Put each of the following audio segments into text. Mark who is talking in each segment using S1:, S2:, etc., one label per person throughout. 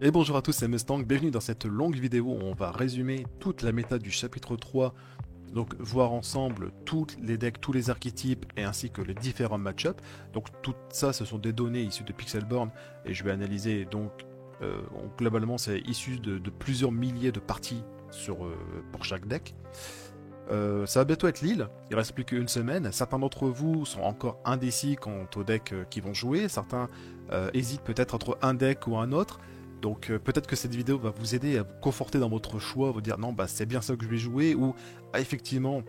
S1: Et bonjour à tous, c'est Mustang, bienvenue dans cette longue vidéo où on va résumer toute la méta du chapitre 3, donc voir ensemble tous les decks, tous les archétypes et ainsi que les différents match-ups. Donc tout ça, ce sont des données issues de Pixelborn et je vais analyser globalement c'est issu de plusieurs milliers de parties pour chaque deck. Ça va bientôt être Lille, il reste plus qu'une semaine. Certains d'entre vous sont encore indécis quant aux decks qui vont jouer, certains hésitent peut-être entre un deck ou un autre. Donc peut-être que cette vidéo va vous aider à vous conforter dans votre choix, vous dire non bah c'est bien ça que je vais jouer, ou ah, effectivement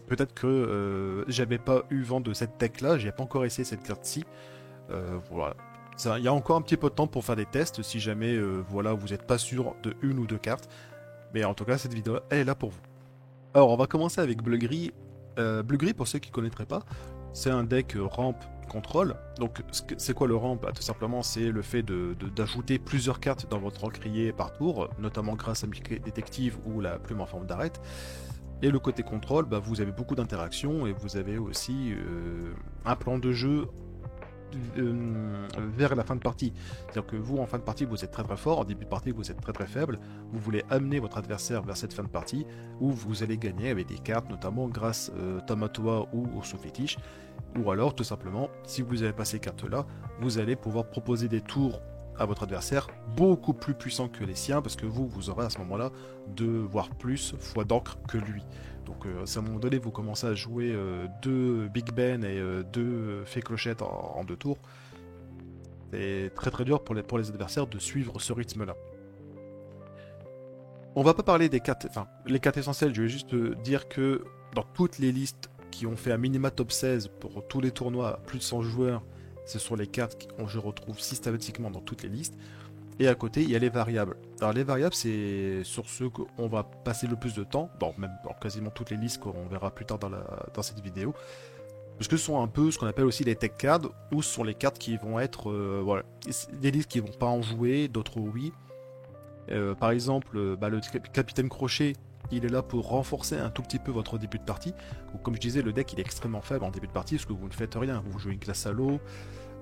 S1: peut-être que j'avais pas eu vent de cette deck là, j'ai pas encore essayé cette carte-ci. Voilà. Il y a encore un petit peu de temps pour faire des tests si jamais voilà, vous n'êtes pas sûr de une ou deux cartes. Mais en tout cas cette vidéo elle est là pour vous. Alors on va commencer avec Bleu-Gris. Bleu-Gris, pour ceux qui ne connaîtraient pas, c'est un deck ramp contrôle. Donc c'est quoi le ramp? Bah, tout simplement c'est le fait d'ajouter plusieurs cartes dans votre encrier par tour, notamment grâce à Mickey Détective ou la plume en forme d'arête. Et le côté contrôle, bah, vous avez beaucoup d'interactions et vous avez aussi un plan de jeu vers la fin de partie. C'est-à-dire que vous, en fin de partie, vous êtes très très fort, en début de partie, vous êtes très très faible. Vous voulez amener votre adversaire vers cette fin de partie où vous allez gagner avec des cartes, notamment grâce Tamatoa ou au sous-fétiche. Ou alors, tout simplement, si vous avez pas ces cartes-là, vous allez pouvoir proposer des tours à votre adversaire beaucoup plus puissants que les siens parce que vous aurez à ce moment-là deux voire plus fois d'encre que lui. Donc à un moment donné vous commencez à jouer deux Big Ben et deux Fée Clochette en deux tours. C'est très très dur pour les adversaires de suivre ce rythme-là. On va pas parler des cartes, enfin les cartes essentielles, je vais juste dire que dans toutes les listes qui ont fait un minima top 16 pour tous les tournois à plus de 100 joueurs, ce sont les cartes que je retrouve systématiquement dans toutes les listes. Et à côté, il y a les variables. Alors les variables, c'est sur ceux qu'on va passer le plus de temps, même dans quasiment toutes les listes qu'on verra plus tard dans cette vidéo. Parce que ce sont un peu ce qu'on appelle aussi les tech cards, ou ce sont les cartes qui vont être, voilà, des listes qui vont pas en jouer, d'autres oui. Par exemple, le Capitaine Crochet, il est là pour renforcer un tout petit peu votre début de partie. Donc, comme je disais, le deck il est extrêmement faible en début de partie parce que vous ne faites rien. Vous jouez une glace à l'eau.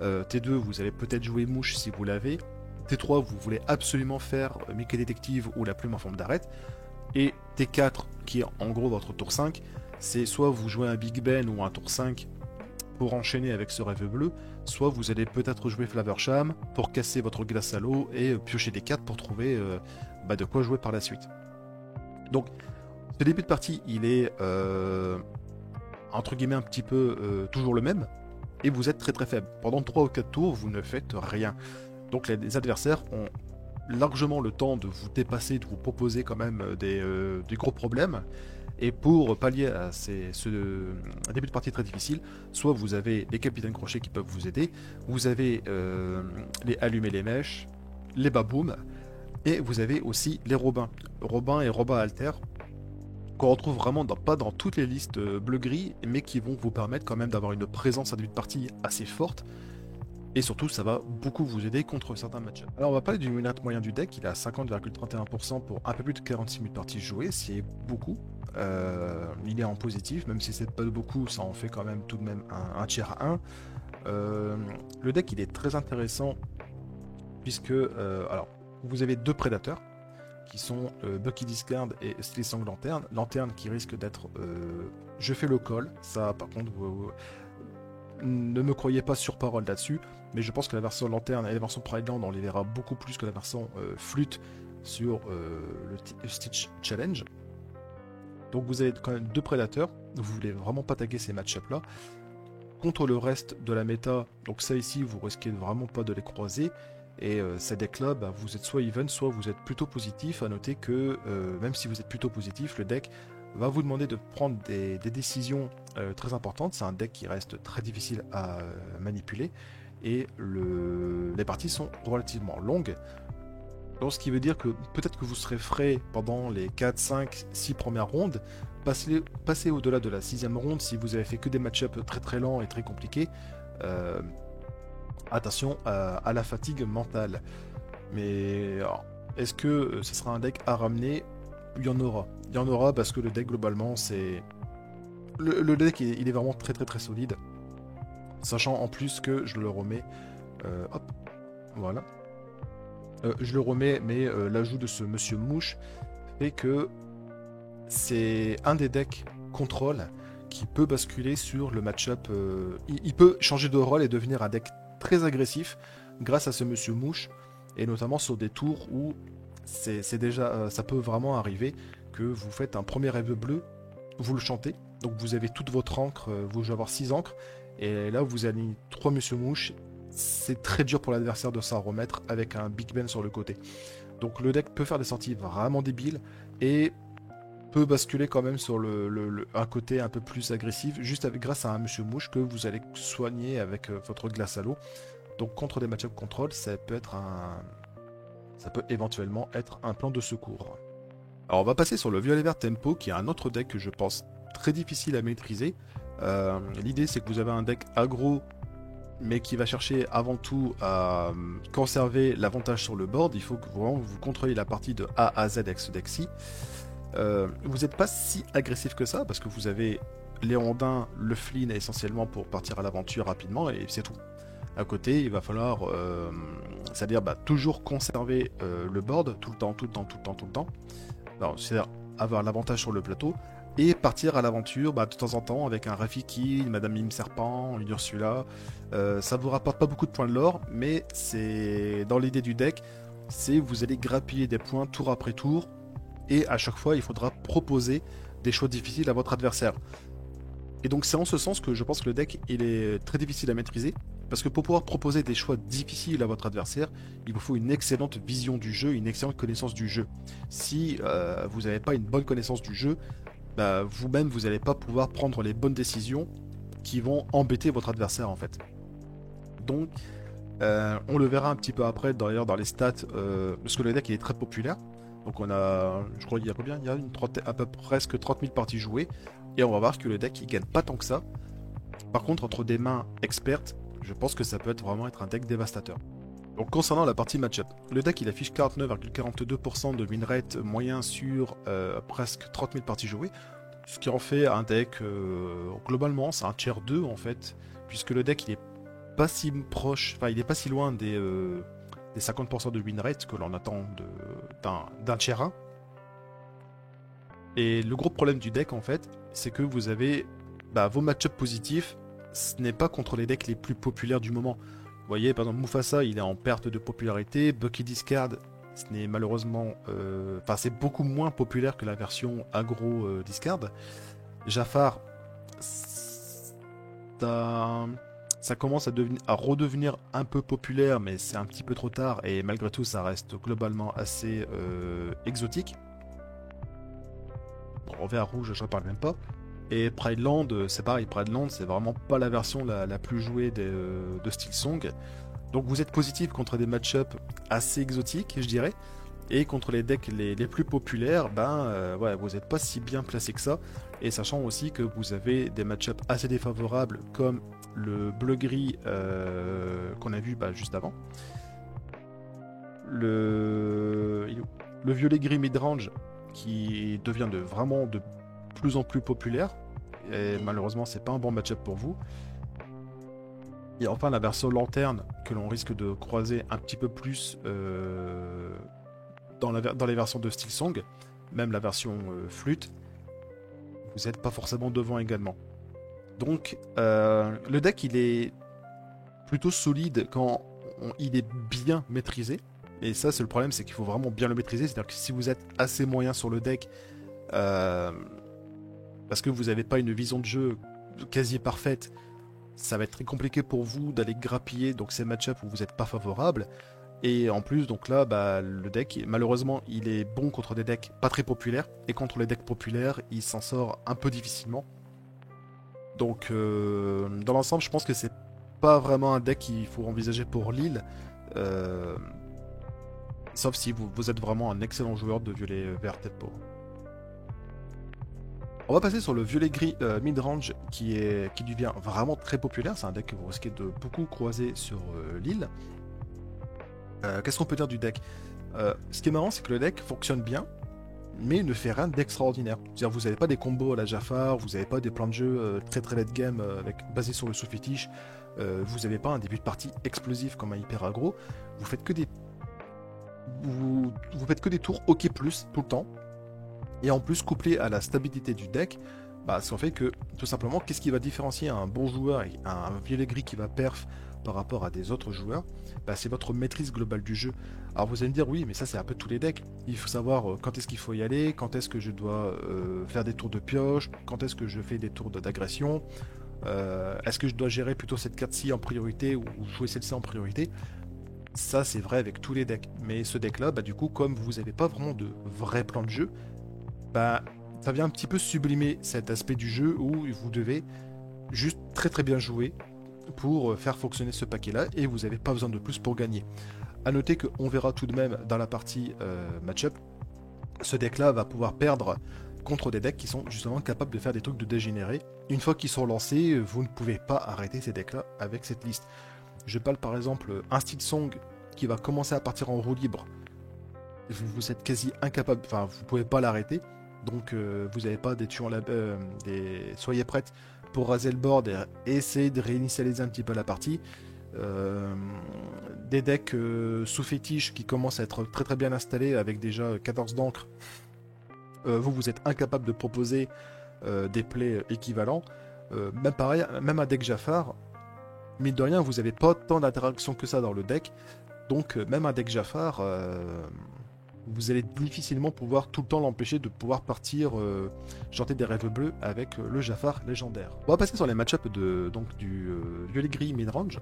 S1: T2, vous allez peut-être jouer mouche si vous l'avez. T3, vous voulez absolument faire Mickey Détective ou la plume en forme d'arête. Et T4, qui est en gros votre tour 5, c'est soit vous jouez un Big Ben ou un tour 5 pour enchaîner avec ce rêve bleu, soit vous allez peut-être jouer Flaversham pour casser votre glace à l'eau et piocher des cartes pour trouver de quoi jouer par la suite. Donc, ce début de partie, il est entre guillemets un petit peu toujours le même, et vous êtes très très faible. Pendant 3 ou 4 tours, vous ne faites rien. Donc les adversaires ont largement le temps de vous dépasser, de vous proposer quand même des gros problèmes. Et pour pallier à ce début de partie très difficile, soit vous avez les capitaines crochets qui peuvent vous aider, vous avez les allumer les mèches, les babooms, et vous avez aussi les robins. Robins et robins alter, qu'on retrouve vraiment pas dans toutes les listes bleu-gris, mais qui vont vous permettre quand même d'avoir une présence à début de partie assez forte. Et surtout, ça va beaucoup vous aider contre certains matchs. Alors, on va parler du win rate moyen du deck. Il est à 50,31% pour un peu plus de 46 000 parties jouées, c'est beaucoup. Il est en positif, même si c'est pas beaucoup, ça en fait quand même tout de même un tiers à 1. Le deck, il est très intéressant, puisque alors, vous avez deux prédateurs, qui sont Bucky Discard et Slissang Lanterne. Lanterne qui risque d'être je fais le call, ça par contre ne me croyez pas sur parole là-dessus, mais je pense que la version Lanterne et la version Pride Land on les verra beaucoup plus que la version Flûte sur le Stitch Challenge. Donc vous avez quand même deux prédateurs, vous voulez vraiment pas taguer ces match-ups là. Contre le reste de la méta, donc ça ici vous risquez vraiment pas de les croiser. Et ces decks-là, vous êtes soit even, soit vous êtes plutôt positif. À noter que même si vous êtes plutôt positif, le deck va vous demander de prendre des décisions très importantes. C'est un deck qui reste très difficile à manipuler. Et les parties sont relativement longues. Donc, ce qui veut dire que peut-être que vous serez frais pendant les 4, 5, 6 premières rondes. Passez au-delà de la 6ème ronde si vous avez fait que des match-ups très très lents et très compliqués. Attention à la fatigue mentale. Mais est-ce que ce sera un deck à ramener? Il y en aura. Il y en aura parce que le deck globalement c'est... Le deck il est vraiment très très très solide. Sachant en plus que je le remets... hop, voilà. Je le remets, mais l'ajout de ce Monsieur Mouche fait que c'est un des decks contrôle qui peut basculer sur le match-up. Il peut changer de rôle et devenir un deck très agressif grâce à ce Monsieur Mouche, et notamment sur des tours où c'est déjà, ça peut vraiment arriver que vous faites un premier rêve bleu, vous le chantez, donc vous avez toute votre encre, vous jouez avoir 6 encres, et là vous avez 3 Monsieur Mouche. C'est très dur pour l'adversaire de s'en remettre avec un Big Ben sur le côté. Donc le deck peut faire des sorties vraiment débiles et peut basculer quand même sur un côté un peu plus agressif, juste grâce à un Monsieur Mouche que vous allez soigner avec votre glace à l'eau. Donc contre des match-up contrôle, ça peut éventuellement être un plan de secours. Alors on va passer sur le violet vert tempo, qui est un autre deck que je pense très difficile à maîtriser. L'idée c'est que vous avez un deck aggro, mais qui va chercher avant tout à conserver l'avantage sur le board. Il faut que vraiment vous contrôliez la partie de A à Z avec ce deck-ci. Vous n'êtes pas si agressif que ça, parce que vous avez les rondins, le Flynn essentiellement pour partir à l'aventure rapidement, et c'est tout. À côté, il va falloir, c'est-à-dire toujours conserver le board tout le temps, tout le temps, tout le temps, tout le temps. C'est-à-dire avoir l'avantage sur le plateau, et partir à l'aventure de temps en temps avec un Rafiki, une Madame Mime Serpent, une Ursula. Ça vous rapporte pas beaucoup de points de l'or, mais c'est dans l'idée du deck, c'est vous allez grappiller des points tour après tour, et à chaque fois il faudra proposer des choix difficiles à votre adversaire. Et donc c'est en ce sens que je pense que le deck il est très difficile à maîtriser, parce que pour pouvoir proposer des choix difficiles à votre adversaire, il vous faut une excellente vision du jeu, une excellente connaissance du jeu. Si vous n'avez pas une bonne connaissance du jeu, vous-même vous n'allez pas pouvoir prendre les bonnes décisions qui vont embêter votre adversaire en fait. Donc on le verra un petit peu après d'ailleurs dans les stats, parce que le deck il est très populaire. Donc on a, je crois qu'il y a combien? Il y a à peu près presque 30 000 parties jouées, et on va voir que le deck il gagne pas tant que ça. Par contre, entre des mains expertes, je pense que ça peut vraiment être un deck dévastateur. Donc concernant la partie match-up, le deck il affiche 49,42% de win rate moyen sur presque 30 000 parties jouées, ce qui en fait un deck, globalement c'est un tier 2 en fait, puisque le deck il est pas si proche, enfin il est pas si loin des 50% de win rate que l'on attend d'un tier 1. Et le gros problème du deck en fait, c'est que vous avez vos match-up positifs, ce n'est pas contre les decks les plus populaires du moment. Vous voyez, par exemple, Mufasa, il est en perte de popularité. Bucky Discard, ce n'est malheureusement... c'est beaucoup moins populaire que la version aggro Discard. Jafar, ça commence à redevenir un peu populaire, mais c'est un petit peu trop tard. Et malgré tout, ça reste globalement assez exotique. Bon, vert rouge, je ne parle même pas. Et Prideland, c'est pareil, Prideland, c'est vraiment pas la version la plus jouée de Steel Song. Donc vous êtes positif contre des match-ups assez exotiques, je dirais, et contre les decks les plus populaires, vous n'êtes pas si bien placé que ça. Et sachant aussi que vous avez des match-ups assez défavorables, comme le bleu-gris qu'on a vu juste avant. Le violet-gris mid-range qui devient vraiment de plus en plus populaire. Et malheureusement, c'est pas un bon match-up pour vous. Et enfin, la version lanterne que l'on risque de croiser un petit peu plus dans les versions de Steel Song, même la version flûte, vous n'êtes pas forcément devant également. Donc, le deck il est plutôt solide quand il est bien maîtrisé. Et ça, c'est le problème, c'est qu'il faut vraiment bien le maîtriser. C'est-à-dire que si vous êtes assez moyen sur le deck, parce que vous n'avez pas une vision de jeu quasi parfaite, ça va être très compliqué pour vous d'aller grappiller donc ces match-ups où vous n'êtes pas favorable. Et en plus, donc là, le deck, malheureusement, il est bon contre des decks pas très populaires, et contre les decks populaires, il s'en sort un peu difficilement. Donc, dans l'ensemble, je pense que c'est pas vraiment un deck qu'il faut envisager pour Lille, sauf si vous êtes vraiment un excellent joueur de violet vert tempo. On va passer sur le violet-gris mid-range qui devient vraiment très populaire. C'est un deck que vous risquez de beaucoup croiser sur l'île. Qu'est-ce qu'on peut dire du deck? Ce qui est marrant, c'est que le deck fonctionne bien, mais il ne fait rien d'extraordinaire. C'est-à-dire vous n'avez pas des combos à la Jafar, vous n'avez pas des plans de jeu très très late game basés sur le sous-fétiche, vous n'avez pas un début de partie explosif comme un hyper aggro, vous faites que des vous faites que des tours OK+, tout le temps. Et en plus, couplé à la stabilité du deck, bah, ça fait que, tout simplement, qu'est-ce qui va différencier un bon joueur et un violet gris qui va perf par rapport à des autres joueurs? Bah, c'est votre maîtrise globale du jeu. Alors vous allez me dire, oui, mais ça c'est un peu tous les decks. Il faut savoir quand est-ce qu'il faut y aller, quand est-ce que je dois faire des tours de pioche, quand est-ce que je fais des tours d'agression, est-ce que je dois gérer plutôt cette carte-ci en priorité ou jouer celle-ci en priorité. Ça c'est vrai avec tous les decks. Mais ce deck-là, bah, du coup, comme vous n'avez pas vraiment de vrai plan de jeu, bah, ça vient un petit peu sublimer cet aspect du jeu où vous devez juste très très bien jouer pour faire fonctionner ce paquet-là et vous n'avez pas besoin de plus pour gagner. A noter qu'on verra tout de même dans la partie match-up, ce deck-là va pouvoir perdre contre des decks qui sont justement capables de faire des trucs de dégénérer. Une fois qu'ils sont lancés, vous ne pouvez pas arrêter ces decks-là avec cette liste. Je parle par exemple Instinct Song qui va commencer à partir en roue libre. Vous êtes quasi incapable, enfin vous pouvez pas l'arrêter. Donc vous n'avez pas des tuants soyez prêtes pour raser le board et essayer de réinitialiser un petit peu la partie. Des decks sous fétiche qui commencent à être très très bien installés avec déjà 14 d'encre. Vous êtes incapable de proposer des plays équivalents. Même pareil, même un deck Jafar, mine de rien, vous n'avez pas tant d'interaction que ça dans le deck. Donc même un deck Jafar, vous allez difficilement pouvoir tout le temps l'empêcher de pouvoir partir chanter des rêves bleus avec le Jafar légendaire. On va passer sur les match-ups du violet gris mid-range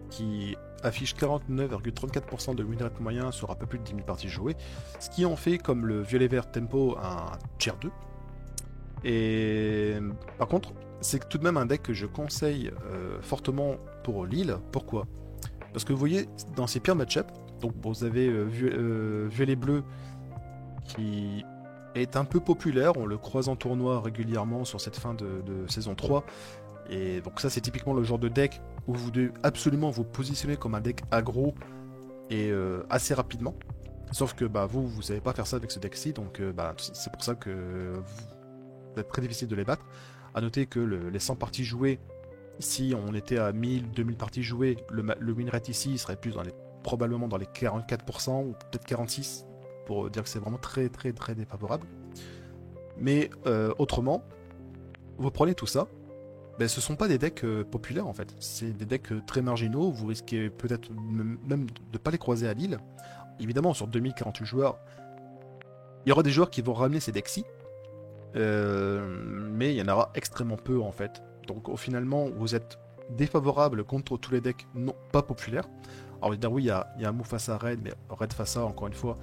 S1: qui affiche 49,34% de win rate moyen sur un peu plus de 10 000 parties jouées, ce qui en fait comme le violet vert tempo un tier 2. Et par contre, c'est tout de même un deck que je conseille fortement pour Lille. Pourquoi? Parce que vous voyez, dans ces pires match-ups, donc vous avez violet bleu qui est un peu populaire, on le croise en tournoi régulièrement sur cette fin de saison 3. Et donc ça c'est typiquement le genre de deck où vous devez absolument vous positionner comme un deck aggro et assez rapidement. Sauf que bah, vous savez pas faire ça avec ce deck-ci, donc bah, c'est pour ça que vous êtes très difficile de les battre. A noter que les 100 parties jouées, si on était à 1000, 2000 parties jouées, le win rate ici serait plus probablement dans les 44% ou peut-être 46%, pour dire que c'est vraiment très très très défavorable. Mais autrement, vous prenez tout ça, ben, ce sont pas des decks populaires en fait, c'est des decks très marginaux, vous risquez peut-être même de pas les croiser à Lille. Évidemment, sur 2048 joueurs, il y aura des joueurs qui vont ramener ces decks-ci, mais il y en aura extrêmement peu en fait. Donc finalement, vous êtes défavorable contre tous les decks non pas populaires. Alors on va dire oui, il y a un Mufasa Red, mais Red Fassa, encore une fois,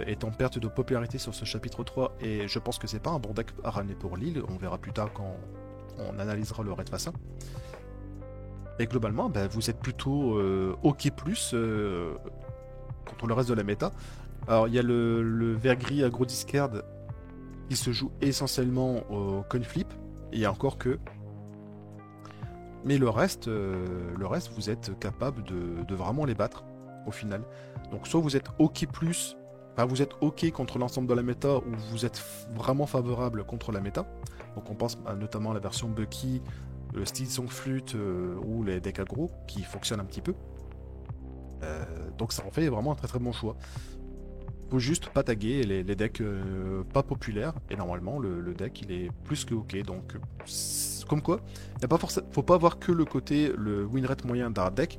S1: est en perte de popularité sur ce chapitre 3, et je pense que c'est pas un bon deck à ramener pour Lille, on verra plus tard quand on analysera le Red Fassa. Et globalement, bah, vous êtes plutôt OK+, contre le reste de la méta. Alors il y a le vert gris aggro discard qui se joue essentiellement au coin flip, et il y a encore que. Mais le reste, vous êtes capable de vraiment les battre au final. Donc soit vous êtes OK+, enfin vous êtes OK contre l'ensemble de la méta, ou vous êtes vraiment favorable contre la méta. Donc on pense notamment à la version Bucky, le Steel Song Flute ou les decks aggro qui fonctionnent un petit peu. Donc ça en fait vraiment un très très bon choix. Faut juste pas taguer les decks pas populaires, et normalement le deck il est plus que ok. Donc comme quoi, y a pas faut pas voir que le côté le win rate moyen d'un deck,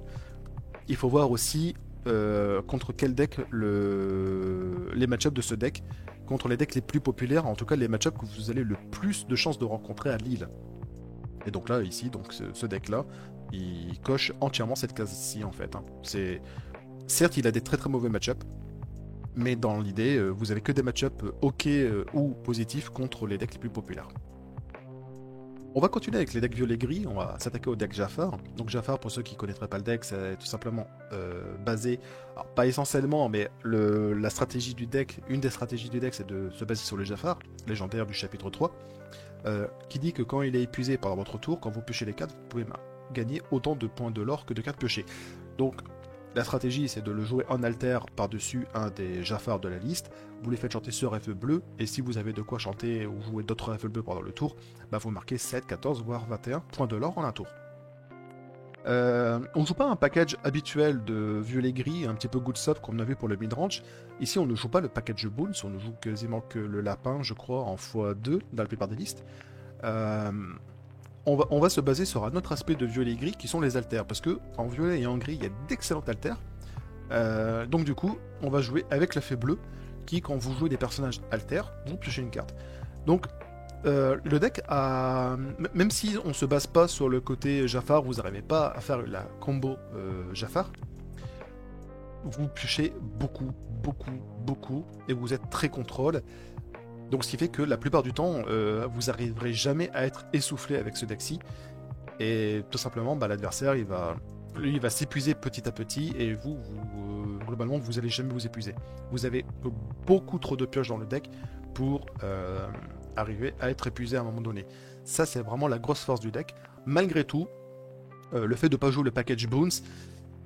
S1: il faut voir aussi contre quel deck les match-ups de ce deck, contre les decks les plus populaires, en tout cas les match-ups que vous avez le plus de chances de rencontrer à Lille. Et donc là, ici, donc ce deck-là, il coche entièrement cette case-ci en fait. Hein. Certes, il a des très très mauvais match-ups, mais dans l'idée, vous avez que des match-ups ok ou positifs contre les decks les plus populaires. On va continuer avec les decks violet-gris, on va s'attaquer au deck Jafar. Donc Jafar, pour ceux qui ne connaîtraient pas le deck, c'est tout simplement basé, alors pas essentiellement, mais la stratégie du deck, une des stratégies du deck, c'est de se baser sur le Jafar, légendaire du chapitre 3, qui dit que quand il est épuisé pendant votre tour, quand vous piochez les cartes, vous pouvez gagner autant de points de l'or que de cartes piochées. Donc la stratégie, c'est de le jouer en alter par-dessus un des Jafar de la liste. Vous les faites chanter sur FE bleu, et si vous avez de quoi chanter ou jouer d'autres FE bleus pendant le tour, bah vous marquez 7, 14, voire 21 points de l'or en un tour. On joue pas un package habituel de violet-gris, un petit peu good stuff comme on a vu pour le midrange. Ici, on ne joue pas le package boons, on ne joue quasiment que le lapin, je crois, en x2 dans la plupart des listes. Euh, on va se baser sur un autre aspect de violet-gris qui sont les alters, parce que en violet et en gris, il y a d'excellents alters. Donc du coup, on va jouer avec l'effet bleu, qui quand vous jouez des personnages alters, vous piochez une carte. Donc le deck a... Même si on se base pas sur le côté Jafar, vous n'arrivez pas à faire la combo Jafar, vous piochez beaucoup, beaucoup, beaucoup, et vous êtes très contrôle. Donc ce qui fait que la plupart du temps, vous arriverez jamais à être essoufflé avec ce deck-ci. Et tout simplement, l'adversaire, il va s'épuiser petit à petit, et globalement, vous allez jamais vous épuiser. Vous avez beaucoup trop de pioches dans le deck pour arriver à être épuisé à un moment donné. Ça, c'est vraiment la grosse force du deck. Malgré tout, le fait de ne pas jouer le package Boons,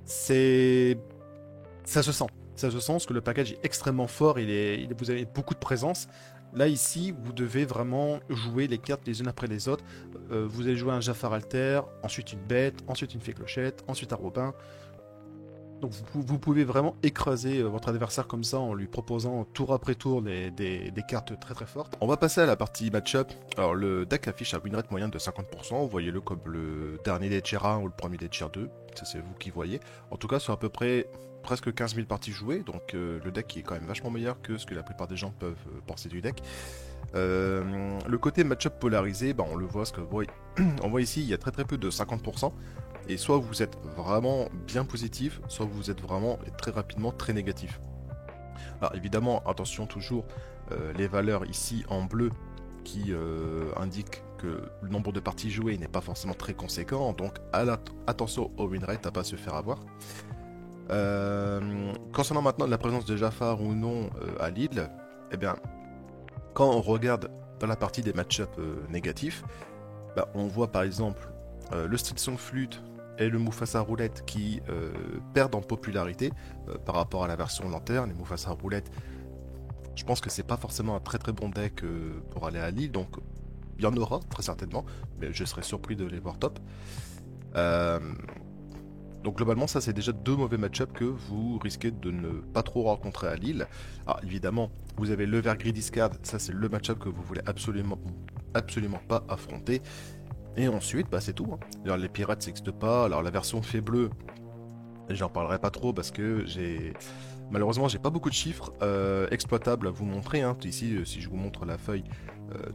S1: ça se sent. Ça se sent parce que le package est extrêmement fort, vous avez beaucoup de présence. Là, ici, vous devez vraiment jouer les cartes les unes après les autres. Vous allez jouer un Jafar Alter, ensuite une bête, ensuite une fée clochette, ensuite un Robin. Donc vous pouvez vraiment écraser votre adversaire comme ça en lui proposant tour après tour des cartes très très fortes.
S2: On va passer à la partie match-up. Alors le deck affiche un win rate moyen de 50%, voyez-le comme le dernier des tier 1 ou le premier des tier 2, ça c'est vous qui voyez. En tout cas sur à peu près presque 15 000 parties jouées, donc le deck est quand même vachement meilleur que ce que la plupart des gens peuvent penser du deck. Le côté match-up polarisé, on le voit, on voit ici il y a très très peu de 50%. Et soit vous êtes vraiment bien positif, soit vous êtes vraiment très rapidement très négatif. Alors évidemment, attention toujours, les valeurs ici en bleu qui indiquent que le nombre de parties jouées n'est pas forcément très conséquent, donc attention au win rate à pas se faire avoir. Concernant maintenant la présence de Jafar ou non à Lille, eh bien, quand on regarde dans la partie des match-up négatifs, on voit par exemple le Stilson Flute et le Mufasa Roulette qui perdent en popularité par rapport à la version lanterne. Les Mufasa Roulette, je pense que c'est pas forcément un très très bon deck pour aller à Lille, donc il y en aura très certainement, mais je serais surpris de les voir top. Donc globalement, ça c'est déjà deux mauvais match-up que vous risquez de ne pas trop rencontrer à Lille. Alors évidemment, vous avez le vert gris discard, ça c'est le match-up que vous voulez absolument pas affronter. Et ensuite, c'est tout. Alors, les pirates n'existent pas. Alors la version fait bleu, j'en parlerai pas trop parce que malheureusement j'ai pas beaucoup de chiffres exploitables à vous montrer. Ici, si je vous montre la feuille,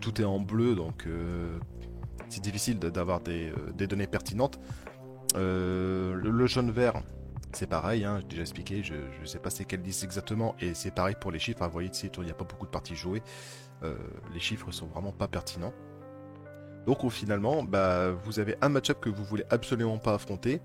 S2: tout est en bleu, donc c'est difficile d'avoir des données pertinentes. Le jaune-vert, c'est pareil, j'ai déjà expliqué, je sais pas c'est quelle liste exactement, et c'est pareil pour les chiffres. Vous voyez ici, il n'y a pas beaucoup de parties jouées. Les chiffres sont vraiment pas pertinents. Donc finalement, vous avez un match-up que vous voulez absolument pas affronter.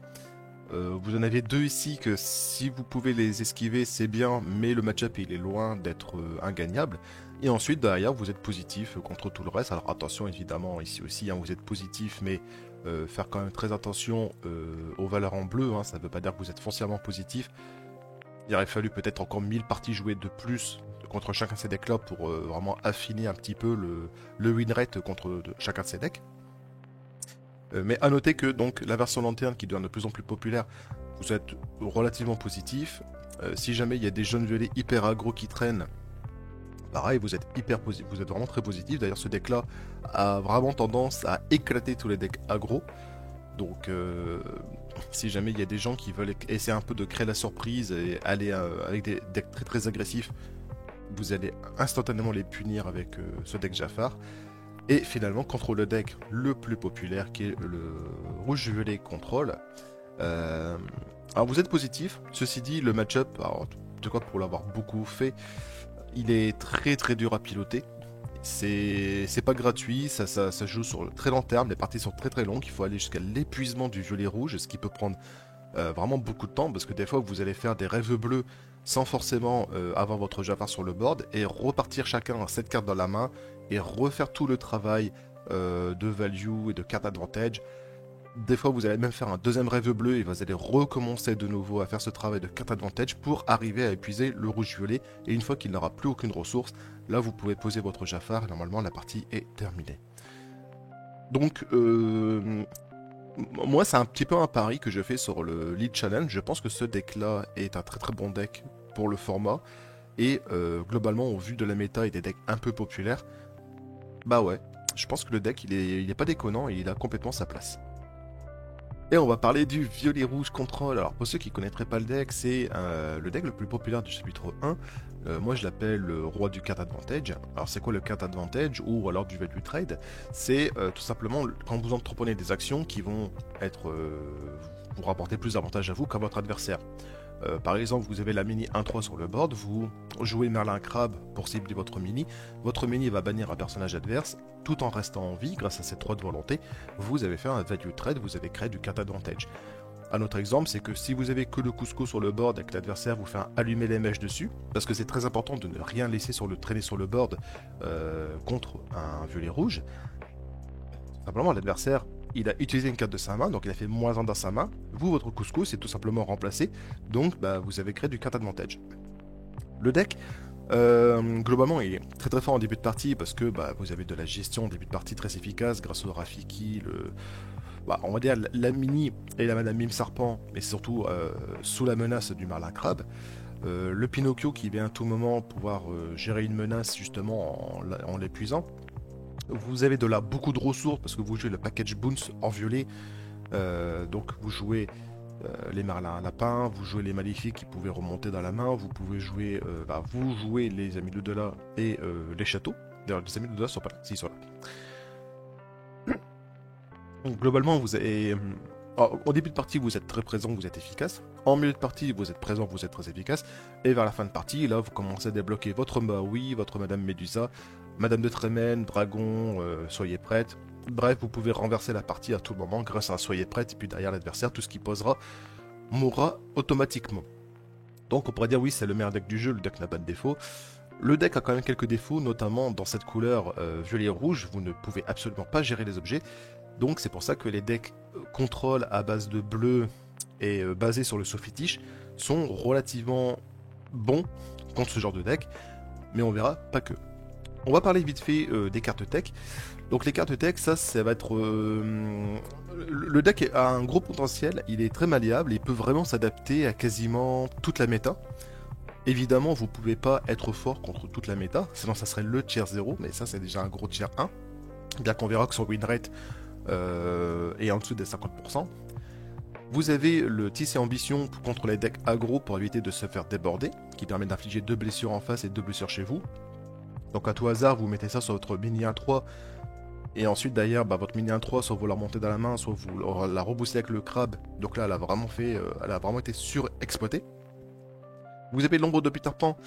S2: Vous en avez deux ici que si vous pouvez les esquiver, c'est bien, mais le match-up il est loin d'être ingagnable. Et ensuite derrière, vous êtes positif contre tout le reste. Alors attention évidemment ici aussi, vous êtes positif, mais faire quand même très attention aux valeurs en bleu. Ça ne veut pas dire que vous êtes foncièrement positif. Il aurait fallu peut-être encore 1000 parties jouées de plus contre chacun de ces decks-là pour vraiment affiner un petit peu le win rate contre chacun de ces decks. Mais à noter que donc la version lanterne qui devient de plus en plus populaire, vous êtes relativement positif. Si jamais il y a des jaunes violets hyper aggro qui traînent, pareil, vous êtes vraiment très positif. D'ailleurs, ce deck-là a vraiment tendance à éclater tous les decks aggro. Donc, si jamais il y a des gens qui veulent essayer un peu de créer la surprise et aller avec des decks très très agressifs, vous allez instantanément les punir avec ce deck Jafar. Et finalement, contre le deck le plus populaire qui est le rouge-violet contrôle. Alors vous êtes positif, ceci dit, le match-up, en tout cas pour l'avoir beaucoup fait, il est très très dur à piloter. C'est pas gratuit, ça joue sur le très long terme, les parties sont très très longues, il faut aller jusqu'à l'épuisement du violet rouge, ce qui peut prendre vraiment beaucoup de temps, parce que des fois vous allez faire des rêves bleus sans forcément avoir votre Jafar sur le board, et repartir chacun à 7 cartes dans la main, et refaire tout le travail de value et de carte advantage. Des fois vous allez même faire un deuxième rêve bleu, et vous allez recommencer de nouveau à faire ce travail de carte advantage pour arriver à épuiser le rouge-violet, et une fois qu'il n'aura plus aucune ressource, là vous pouvez poser votre Jafar, et normalement la partie est terminée. Donc Moi, c'est un petit peu un pari que je fais sur le Lead Challenge. Je pense que ce deck-là est un très très bon deck pour le format. Et globalement, au vu de la méta et des decks un peu populaires, bah ouais, je pense que le deck il est pas déconnant et il a complètement sa place. Et on va parler du violet rouge contrôle. Alors pour ceux qui connaîtraient pas le deck, c'est le deck le plus populaire du chapitre 1. Moi je l'appelle le roi du card advantage. Alors c'est quoi le card advantage ou alors du value trade? C'est tout simplement quand vous entreprenez des actions qui vont être vous rapporter plus d'avantages à vous qu'à votre adversaire. Par exemple, vous avez la mini 1-3 sur le board, vous jouez Merlin Crabe pour cibler votre mini va bannir un personnage adverse, tout en restant en vie grâce à cette 3 de volonté, vous avez fait un value trade, vous avez créé du card advantage. Un autre exemple, c'est que si vous avez que le Cusco sur le board et que l'adversaire vous fait un allumer les mèches dessus, parce que c'est très important de ne rien laisser traîner sur le board contre un violet rouge, simplement l'adversaire il a utilisé une carte de sa main, donc il a fait -1 dans sa main. Vous, votre couscous, c'est tout simplement remplacé. Donc, bah, vous avez créé du card advantage. Le deck, globalement, il est très très fort en début de partie parce que bah, vous avez de la gestion en début de partie très efficace grâce au Rafiki, on va dire la mini et la Madame Mime Serpent, mais surtout sous la menace du Marlin Crabe. Le Pinocchio qui vient à tout moment pouvoir gérer une menace justement en l'épuisant. Vous avez beaucoup de ressources parce que vous jouez le package Boons en violet. Donc vous jouez les Merlins lapins, vous jouez les maléfiques qui pouvaient remonter dans la main, vous pouvez jouer, vous jouez les amis de Dola et les châteaux. D'ailleurs les amis de Dola sont pas là, si ils sont là. Donc, globalement vous avez... au début de partie vous êtes très présent, vous êtes efficace. En milieu de partie vous êtes présent, vous êtes très efficace. Et vers la fin de partie, là vous commencez à débloquer votre Maui, votre Madame Médusa, Madame de Trémène, Dragon, soyez prête. Bref, vous pouvez renverser la partie à tout moment grâce à un soyez prête, et puis derrière l'adversaire, tout ce qui posera mourra automatiquement. Donc on pourrait dire oui, c'est le meilleur deck du jeu, le deck n'a pas de défaut. Le deck a quand même quelques défauts, notamment dans cette couleur violet-rouge, vous ne pouvez absolument pas gérer les objets. Donc c'est pour ça que les decks contrôle à base de bleu et basés sur le Sophitish sont relativement bons contre ce genre de deck, mais on verra pas que. On va parler vite fait des cartes tech. Donc les cartes tech, ça va être... le deck a un gros potentiel, il est très malléable, il peut vraiment s'adapter à quasiment toute la méta. Évidemment, vous pouvez pas être fort contre toute la méta, sinon ça serait le tier 0, mais ça c'est déjà un gros tier 1. Bien qu'on verra que son win rate est en dessous des 50%. Vous avez le Tisser Ambition contre les decks aggro pour éviter de se faire déborder, qui permet d'infliger 2 blessures en face et 2 blessures chez vous. Donc à tout hasard, vous mettez ça sur votre mini 1-3, et ensuite d'ailleurs, votre mini 1-3, soit vous la remontez dans la main, soit vous la reboostez avec le crabe. Donc là, elle a vraiment été surexploitée. Vous avez l'ombre de Peter Pan,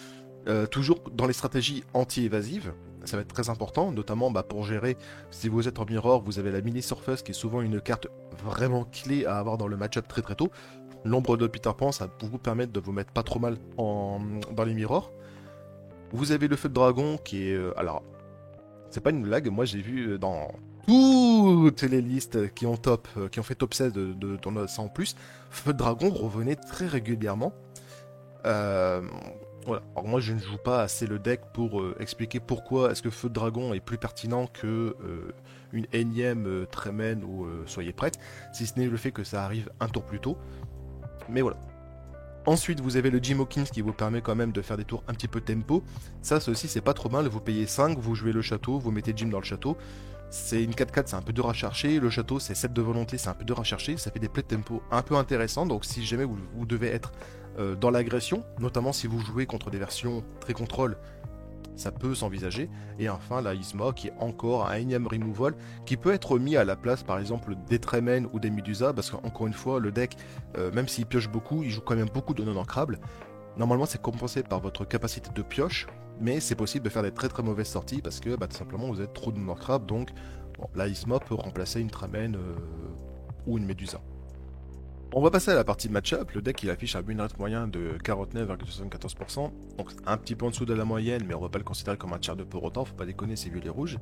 S2: toujours dans les stratégies anti-évasives. Ça va être très important, notamment pour gérer, si vous êtes en mirror, vous avez la mini Surface qui est souvent une carte vraiment clé à avoir dans le match-up très très tôt. L'ombre de Peter Pan, ça va vous permettre de vous mettre pas trop mal dans les mirrors. Vous avez le feu de dragon qui est... alors, c'est pas une blague, moi j'ai vu dans toutes les listes qui ont fait top 16 de tournoi 100 en plus, feu de dragon revenait très régulièrement. Voilà. Alors moi je ne joue pas assez le deck pour expliquer pourquoi est-ce que feu de dragon est plus pertinent que une énième Trémène ou soyez prête, si ce n'est le fait que ça arrive un tour plus tôt. Mais voilà. Ensuite, vous avez le Jim Hawkins qui vous permet quand même de faire des tours un petit peu tempo. Ça aussi, c'est pas trop mal. Vous payez 5, vous jouez le château, vous mettez Jim dans le château. C'est une 4-4, c'est un peu dur à chercher. Le château, c'est 7 de volonté, c'est un peu dur à chercher. Ça fait des plays de tempo un peu intéressants. Donc, si jamais vous devez être dans l'agression, notamment si vous jouez contre des versions très contrôle, ça peut s'envisager. Et enfin, la Isma qui est encore un énième removal qui peut être mis à la place par exemple des Trémènes ou des Medusa, parce qu'encore une fois, le deck, même s'il pioche beaucoup, il joue quand même beaucoup de non-ancrables. Normalement, c'est compensé par votre capacité de pioche, mais c'est possible de faire des très très mauvaises sorties parce que tout simplement vous êtes trop de non-ancrables, donc la Isma peut remplacer une Trémène ou une Medusa. On va passer à la partie match-up. Le deck il affiche un win rate moyen de 49,74%, donc un petit peu en dessous de la moyenne, mais on va pas le considérer comme un tiers de pour autant, faut pas déconner, c'est violet rouge.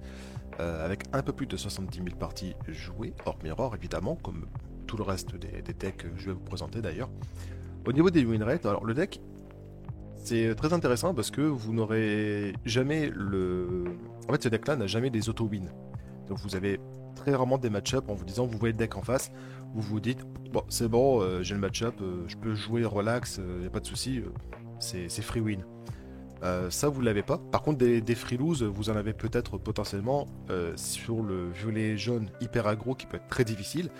S2: Avec un peu plus de 70 000 parties jouées, hors mirror évidemment, comme tout le reste des decks que je vais vous présenter d'ailleurs. Au niveau des win rates, alors le deck c'est très intéressant parce que vous n'aurez jamais En fait ce deck là n'a jamais des auto-wins. Donc vous avez très rarement des match-up en vous disant, vous voyez le deck en face, vous vous dites, bon, c'est bon, j'ai le match-up, je peux jouer relax, y a pas de souci, c'est free win. Ça, vous l'avez pas. Par contre, des free lose, vous en avez peut-être potentiellement sur le violet jaune hyper aggro qui peut être très difficile.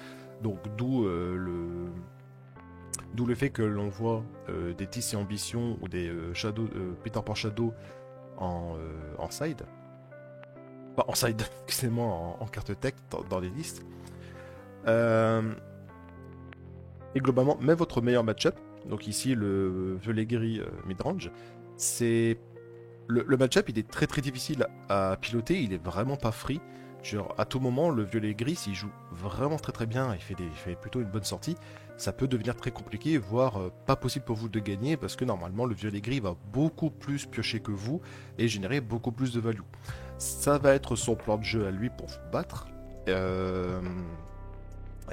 S2: Donc, d'où le fait que l'on voit des TC Ambition ou des Peter Pan Shadow en side. Pas en side, excusez-moi, en carte tech dans les listes. Et globalement, même votre meilleur match-up, donc ici le violet gris midrange, c'est le match-up, il est très très difficile à piloter, il est vraiment pas free. Genre, à tout moment, le violet gris, s'il joue vraiment très très bien, il fait plutôt une bonne sortie, ça peut devenir très compliqué, voire pas possible pour vous de gagner, parce que normalement, le violet gris va beaucoup plus piocher que vous et générer beaucoup plus de value. Ça va être son plan de jeu à lui pour vous battre. Et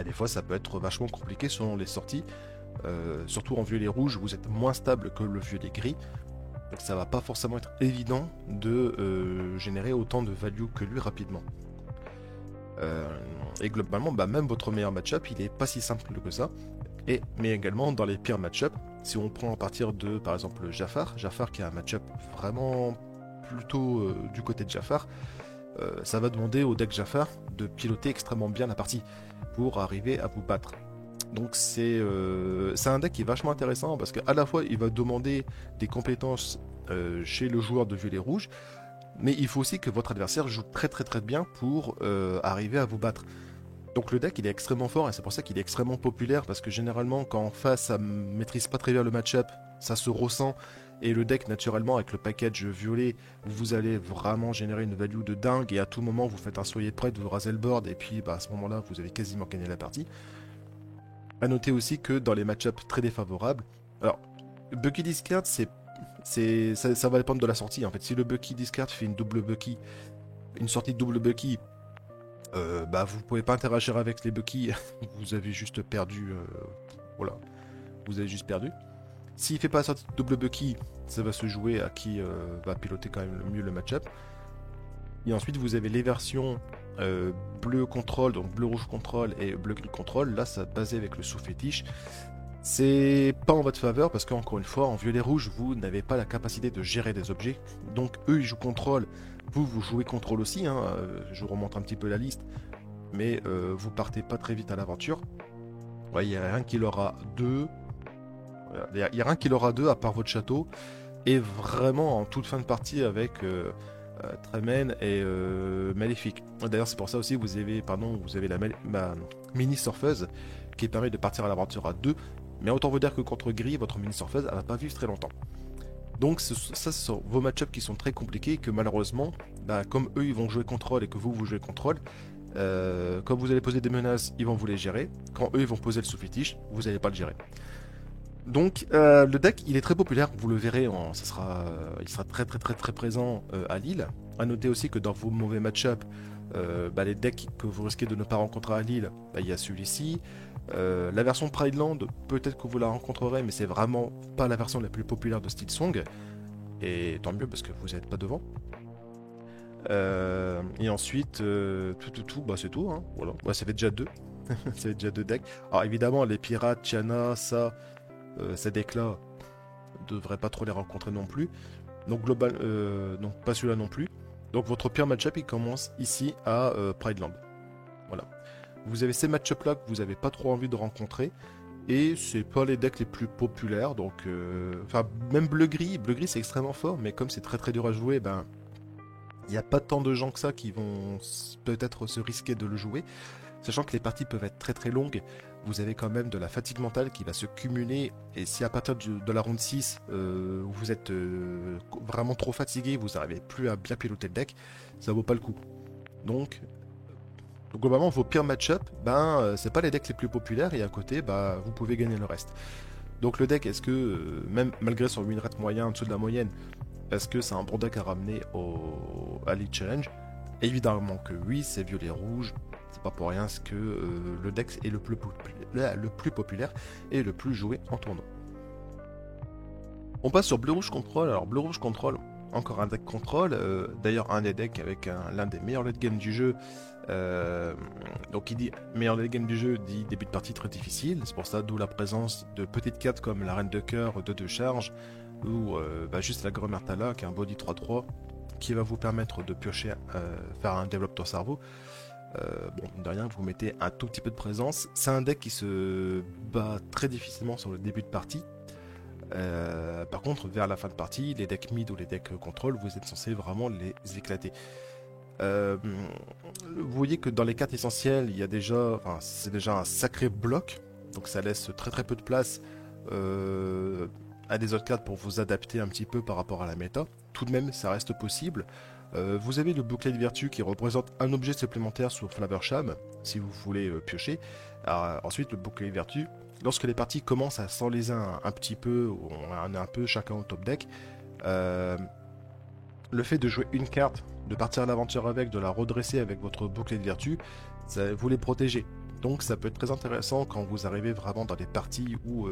S2: des fois, ça peut être vachement compliqué selon les sorties. Surtout en violet rouge, vous êtes moins stable que le violet gris. Donc ça va pas forcément être évident de générer autant de value que lui rapidement. Et globalement, même votre meilleur match-up, il est pas si simple que ça. Mais également dans les pires match-up, si on prend à partir de par exemple Jafar qui a un match-up vraiment plutôt du côté de Jafar, ça va demander au deck Jafar de piloter extrêmement bien la partie pour arriver à vous battre. Donc c'est un deck qui est vachement intéressant parce qu'à la fois il va demander des compétences chez le joueur de violet rouge, mais il faut aussi que votre adversaire joue très très très bien pour arriver à vous battre. Donc le deck il est extrêmement fort et c'est pour ça qu'il est extrêmement populaire parce que généralement quand en face ça maîtrise pas très bien le match-up, ça se ressent et le deck naturellement avec le package violet vous allez vraiment générer une value de dingue et à tout moment vous faites un soyez prêt, vous rasez le board et puis à ce moment là vous avez quasiment gagné la partie. A noter aussi que dans les match-ups très défavorables, alors Bucky Discard ça va dépendre de la sortie en fait. Si le Bucky Discard fait une sortie de double Bucky, vous pouvez pas interagir avec les Bucky, vous avez juste perdu. Voilà, vous avez juste perdu. S'il fait pas la sortie de double Bucky, ça va se jouer à qui va piloter quand même le mieux le match-up. Et ensuite vous avez les versions bleu contrôle, donc bleu rouge contrôle et bleu gris contrôle. Là ça va baser avec le sous-fétiche. C'est pas en votre faveur parce qu'encore une fois en violet rouge vous n'avez pas la capacité de gérer des objets. Donc eux ils jouent contrôle, vous jouez contrôle aussi, hein. Je remonte un petit peu la liste. Mais vous partez pas très vite à l'aventure. Ouais, il n'y a rien qui l'aura deux. Il y a rien qui l'aura deux à part votre château. Et vraiment en toute fin de partie avec Tremen et Maléfique. D'ailleurs c'est pour ça aussi vous avez la mini surfeuse qui permet de partir à l'aventure à deux. Mais autant vous dire que contre gris, votre mini surfeuse elle va pas vivre très longtemps. Donc ça ce sont vos match-ups qui sont très compliqués et que malheureusement, comme eux ils vont jouer contrôle et que vous jouez contrôle, quand vous allez poser des menaces, ils vont vous les gérer. Quand eux ils vont poser le sous-fétiche, vous n'allez pas le gérer. Donc le deck il est très populaire, vous le verrez, il sera très très très très présent à Lille. A noter aussi que dans vos mauvais match-up, les decks que vous risquez de ne pas rencontrer à Lille, il y a celui-ci. La version Prideland, peut-être que vous la rencontrerez, mais c'est vraiment pas la version la plus populaire de Steel Song. Et tant mieux parce que vous n'êtes pas devant. Et ensuite, c'est tout. Hein, voilà. Ça fait déjà deux. Ça fait déjà deux decks. Alors évidemment, les pirates, Tiana, ces decks-là ne devraient pas trop les rencontrer non plus. Donc donc pas celui-là non plus. Donc votre pire match-up il commence ici à Prideland. Voilà. Vous avez ces match-up là que vous n'avez pas trop envie de rencontrer. Et c'est pas les decks les plus populaires. Donc même bleu-gris c'est extrêmement fort. Mais comme c'est très très dur à jouer, il n'y a pas tant de gens que ça qui vont peut-être se risquer de le jouer. Sachant que les parties peuvent être très très longues, vous avez quand même de la fatigue mentale qui va se cumuler. Et si à partir de la round 6, vous êtes vraiment trop fatigué, vous n'arrivez plus à bien piloter le deck, ça vaut pas le coup. Donc globalement, vos pires match-up, c'est pas les decks les plus populaires, et à côté, vous pouvez gagner le reste. Donc le deck, est-ce que, même malgré son win rate moyen en dessous de la moyenne, est-ce que c'est un bon deck à ramener à League Challenge? Évidemment que oui, c'est violet-rouge. C'est pas pour rien que le deck est le plus populaire et le plus joué en tournoi. On passe sur bleu-rouge contrôle. Alors bleu-rouge contrôle, encore un deck contrôle. D'ailleurs, un des decks avec l'un des meilleurs late game du jeu. Donc, il dit meilleur late game du jeu, dit début de partie très difficile. C'est pour ça, d'où la présence de petites cartes comme la Reine de Cœur de 2 charges ou juste la Gromertala qui est un body 3-3 qui va vous permettre de piocher, faire un développe ton cerveau. Bon, de rien, vous mettez un tout petit peu de présence. C'est un deck qui se bat très difficilement sur le début de partie. Par contre, vers la fin de partie, les decks mid ou les decks contrôle, vous êtes censé vraiment les éclater. Vous voyez que dans les cartes essentielles, il y a déjà, c'est déjà un sacré bloc, donc ça laisse très très peu de place à des autres cartes pour vous adapter un petit peu par rapport à la méta. Tout de même, ça reste possible. Vous avez le bouclier de vertu qui représente un objet supplémentaire sur Flaversham, si vous voulez piocher. Alors, ensuite, le bouclier de vertu, lorsque les parties commencent à s'enliser un petit peu, on est un peu chacun au top deck, le fait de jouer une carte, de partir à l'aventure avec, de la redresser avec votre bouclier de vertu, ça, vous les protégez. Donc ça peut être très intéressant quand vous arrivez vraiment dans des parties où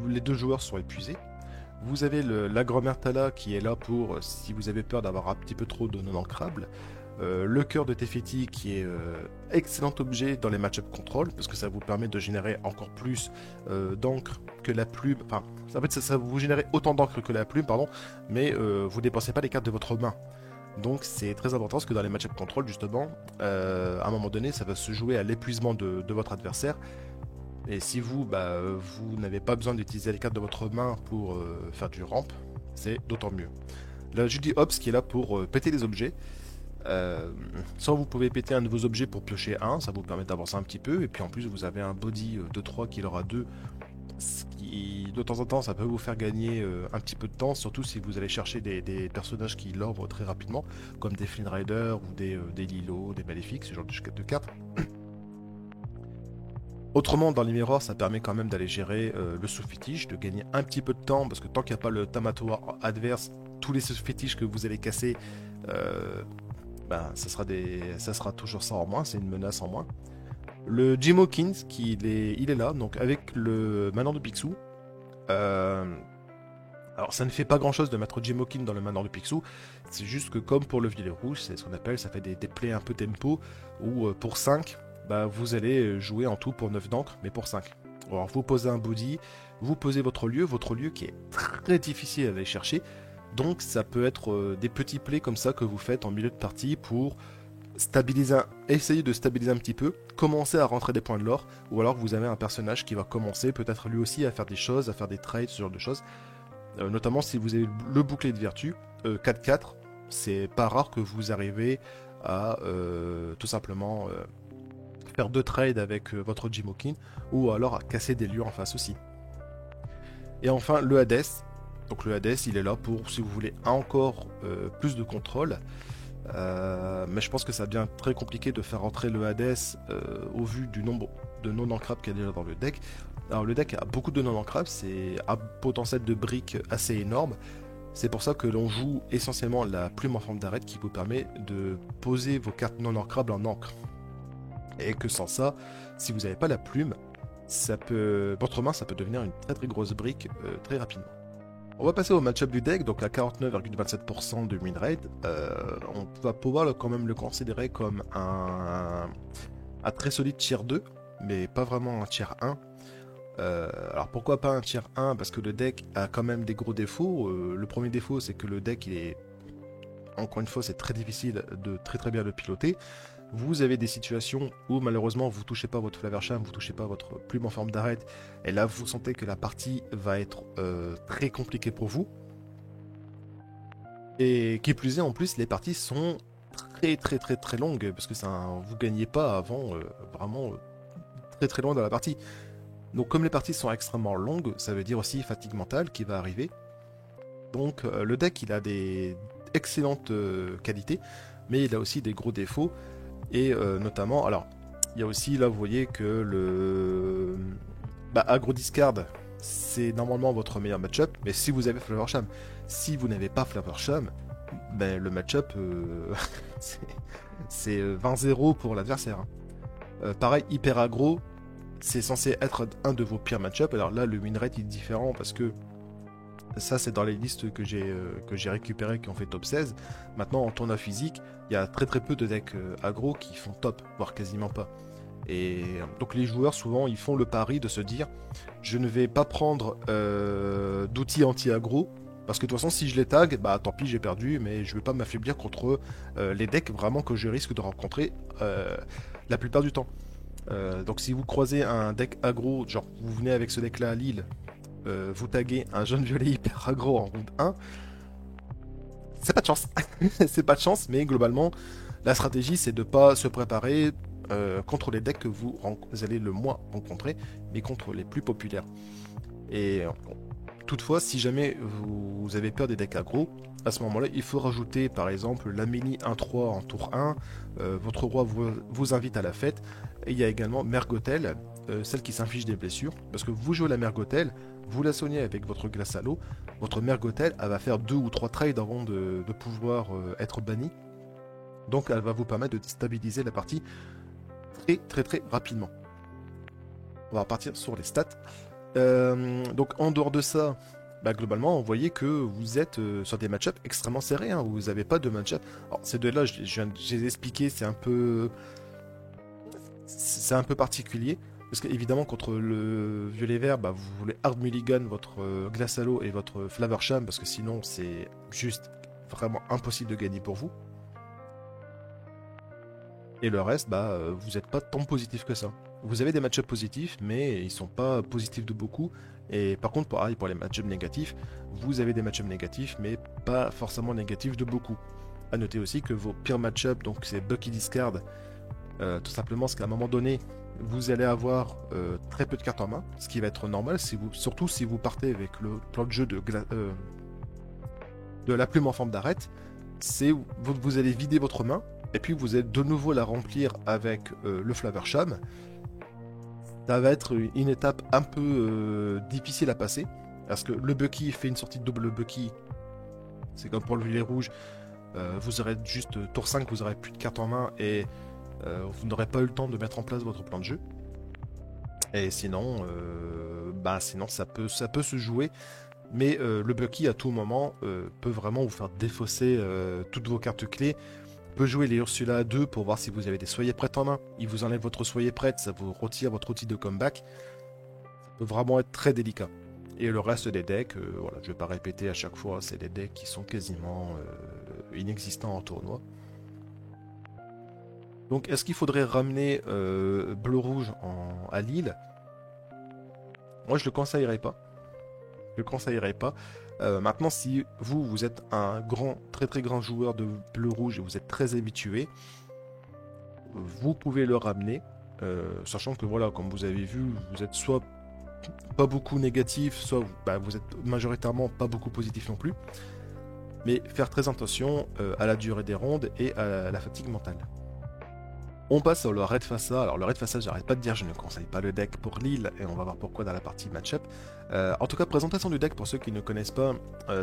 S2: les deux joueurs sont épuisés. Vous avez la Gromertala qui est là pour, si vous avez peur d'avoir un petit peu trop de non ancrables. Le cœur de Tefeti qui est excellent objet dans les match-up control parce que ça vous permet de générer encore plus d'encre que la plume. Enfin, en fait, ça vous génère autant d'encre que la plume, pardon, mais vous dépensez pas les cartes de votre main. Donc c'est très important parce que dans les match-up control, justement, à un moment donné, ça va se jouer à l'épuisement de votre adversaire. Et si vous n'avez pas besoin d'utiliser les cartes de votre main pour faire du ramp, c'est d'autant mieux. La Judy Hobbs qui est là pour péter les objets. Soit vous pouvez péter un de vos objets pour piocher un, ça vous permet d'avancer un petit peu, et puis en plus vous avez un body de 3 qui aura 2, ce qui de temps en temps ça peut vous faire gagner un petit peu de temps, surtout si vous allez chercher des personnages qui l'orent très rapidement, comme des Flynn Rider ou des Lilo, des Maléfiques, ce genre de cartes. Autrement, dans les miroirs, ça permet quand même d'aller gérer le sous-fétiche, de gagner un petit peu de temps, parce que tant qu'il n'y a pas le Tamatoire adverse, tous les sous-fétiches que vous allez casser, ça sera toujours ça en moins, c'est une menace en moins. Le Jim Hawkins, il est là, donc avec le Manoir de Picsou. Alors ça ne fait pas grand chose de mettre Jim Hawkins dans le Manoir de Picsou, c'est juste que comme pour le Violet Rouge, c'est ce qu'on appelle, ça fait des plays un peu tempo, où pour 5, vous allez jouer en tout pour 9 d'encre, mais pour 5. Alors vous posez un body, vous posez votre lieu qui est très difficile à aller chercher. Donc ça peut être des petits plays comme ça que vous faites en milieu de partie pour essayer de stabiliser un petit peu, commencer à rentrer des points de l'or, ou alors vous avez un personnage qui va commencer peut-être lui aussi à faire des choses, à faire des trades, ce genre de choses. Notamment si vous avez le bouclier de vertu, 4-4, c'est pas rare que vous arrivez à tout simplement faire 2 trades avec votre Jim Hawkins, ou alors à casser des lieux en face aussi. Et enfin le Hades. Donc le Hades, il est là pour, si vous voulez, encore plus de contrôle. Mais je pense que ça devient très compliqué de faire rentrer le Hades au vu du nombre de non-ancrables qu'il y a déjà dans le deck. Alors le deck a beaucoup de non-ancrables, c'est un potentiel de briques assez énorme. C'est pour ça que l'on joue essentiellement la plume en forme d'arête qui vous permet de poser vos cartes non-ancrables en encre. Et que sans ça, si vous n'avez pas la plume, votre main ça peut devenir une très très grosse brique très rapidement. On va passer au match-up du deck, donc à 49,27% de win rate. On va pouvoir quand même le considérer comme un très solide tier 2, mais pas vraiment un tier 1. Alors pourquoi pas un tier 1? Parce que le deck a quand même des gros défauts. Le premier défaut, c'est que le deck, encore une fois, c'est très difficile de très très bien le piloter. Vous avez des situations où malheureusement vous touchez pas votre Flaversham, vous touchez pas votre plume en forme d'arête, et là vous sentez que la partie va être très compliquée pour vous. Et qui plus est, en plus les parties sont très très très très longues, parce que vous gagnez pas avant vraiment très très loin dans la partie. Donc comme les parties sont extrêmement longues, ça veut dire aussi fatigue mentale qui va arriver. Donc le deck il a des excellentes qualités, mais il a aussi des gros défauts. Et notamment, alors, il y a aussi, là, vous voyez que le Aggro Discard, c'est normalement votre meilleur match-up, mais si vous avez Flaversham. Si vous n'avez pas Flaversham, le match-up, c'est 20-0 pour l'adversaire. Pareil, Hyper Aggro, c'est censé être un de vos pires match-up. Alors là, le win rate est différent parce que Ça, c'est dans les listes que j'ai récupérées qui ont fait top 16. Maintenant, en tournoi physique, il y a très très peu de decks aggro qui font top, voire quasiment pas. Et donc les joueurs, souvent, ils font le pari de se dire, je ne vais pas prendre d'outils anti-aggro, parce que de toute façon, si je les tag, bah tant pis, j'ai perdu, mais je ne vais pas m'affaiblir contre les decks vraiment que je risque de rencontrer la plupart du temps. Donc si vous croisez un deck aggro, genre vous venez avec ce deck-là à Lille, vous taguez un jaune violet hyper aggro en round 1, c'est pas de chance. C'est pas de chance, mais globalement, la stratégie c'est de pas se préparer contre les decks que vous allez le moins rencontrer, mais contre les plus populaires. Et toutefois, si jamais vous avez peur des decks aggro, à ce moment-là, il faut rajouter par exemple la mini 1-3 en tour 1, votre roi vous invite à la fête, et il y a également Mergotel, celle qui s'inflige des blessures, parce que vous jouez la Mergotel, vous la soignez avec votre glace à l'eau, votre Mergotel, elle va faire 2 ou 3 trades avant de pouvoir être bannie, donc elle va vous permettre de stabiliser la partie très rapidement. On va partir sur les stats. Donc en dehors de ça, bah, globalement, vous voyez que vous êtes sur des match-ups extrêmement serrés. Hein. Vous n'avez pas de match-up. Alors ces deux-là, je les ai expliqués, c'est un peu particulier. Parce qu'évidemment, contre le violet-vert, bah, vous voulez hard mulligan votre glace à l'eau et votre flavor sham, parce que sinon c'est juste vraiment impossible de gagner pour vous. Et le reste, bah, vous n'êtes pas tant positif que ça. Vous avez des match-ups positifs, mais ils sont pas positifs de beaucoup. Et par contre, pareil pour les match-ups négatifs, vous avez des match-ups négatifs, mais pas forcément négatifs de beaucoup. A noter aussi que vos pires match-ups, donc c'est Bucky Discard, tout simplement parce qu'à un moment donné, vous allez avoir très peu de cartes en main, ce qui va être normal, surtout si vous partez avec le plan de jeu de la plume en forme d'arête, vous allez vider votre main, et puis vous allez de nouveau la remplir avec le Flavor Sham. Ça va être une étape un peu difficile à passer, parce que le Bucky fait une sortie de double Bucky, c'est comme pour le violet rouge, vous aurez juste tour 5, vous aurez plus de cartes en main, et vous n'aurez pas eu le temps de mettre en place votre plan de jeu. Et sinon, sinon ça peut se jouer. Mais le Bucky à tout moment peut vraiment vous faire défausser toutes vos cartes clés. Peut jouer les Ursula à 2 pour voir si vous avez des soyez prêtes en main. Il vous enlève votre soyez prête, ça vous retire votre outil de comeback. Ça peut vraiment être très délicat. Et le reste des decks, voilà, je ne vais pas répéter à chaque fois, c'est des decks qui sont quasiment inexistants en tournoi. Donc est-ce qu'il faudrait ramener bleu-rouge à Lille? Moi je le conseillerais pas. Je le conseillerais pas. Maintenant, si vous êtes un très grand joueur de bleu-rouge et vous êtes très habitué, vous pouvez le ramener, sachant que voilà, comme vous avez vu, vous êtes soit pas beaucoup négatif, soit vous êtes majoritairement pas beaucoup positif non plus. Mais faire très attention à la durée des rondes et à la fatigue mentale. On passe sur le Red Fassa. Alors le Red Fassa, j'arrête pas de dire, je ne conseille pas le deck pour Lille, et on va voir pourquoi dans la partie match-up. En tout cas, présentation du deck, pour ceux qui ne connaissent pas,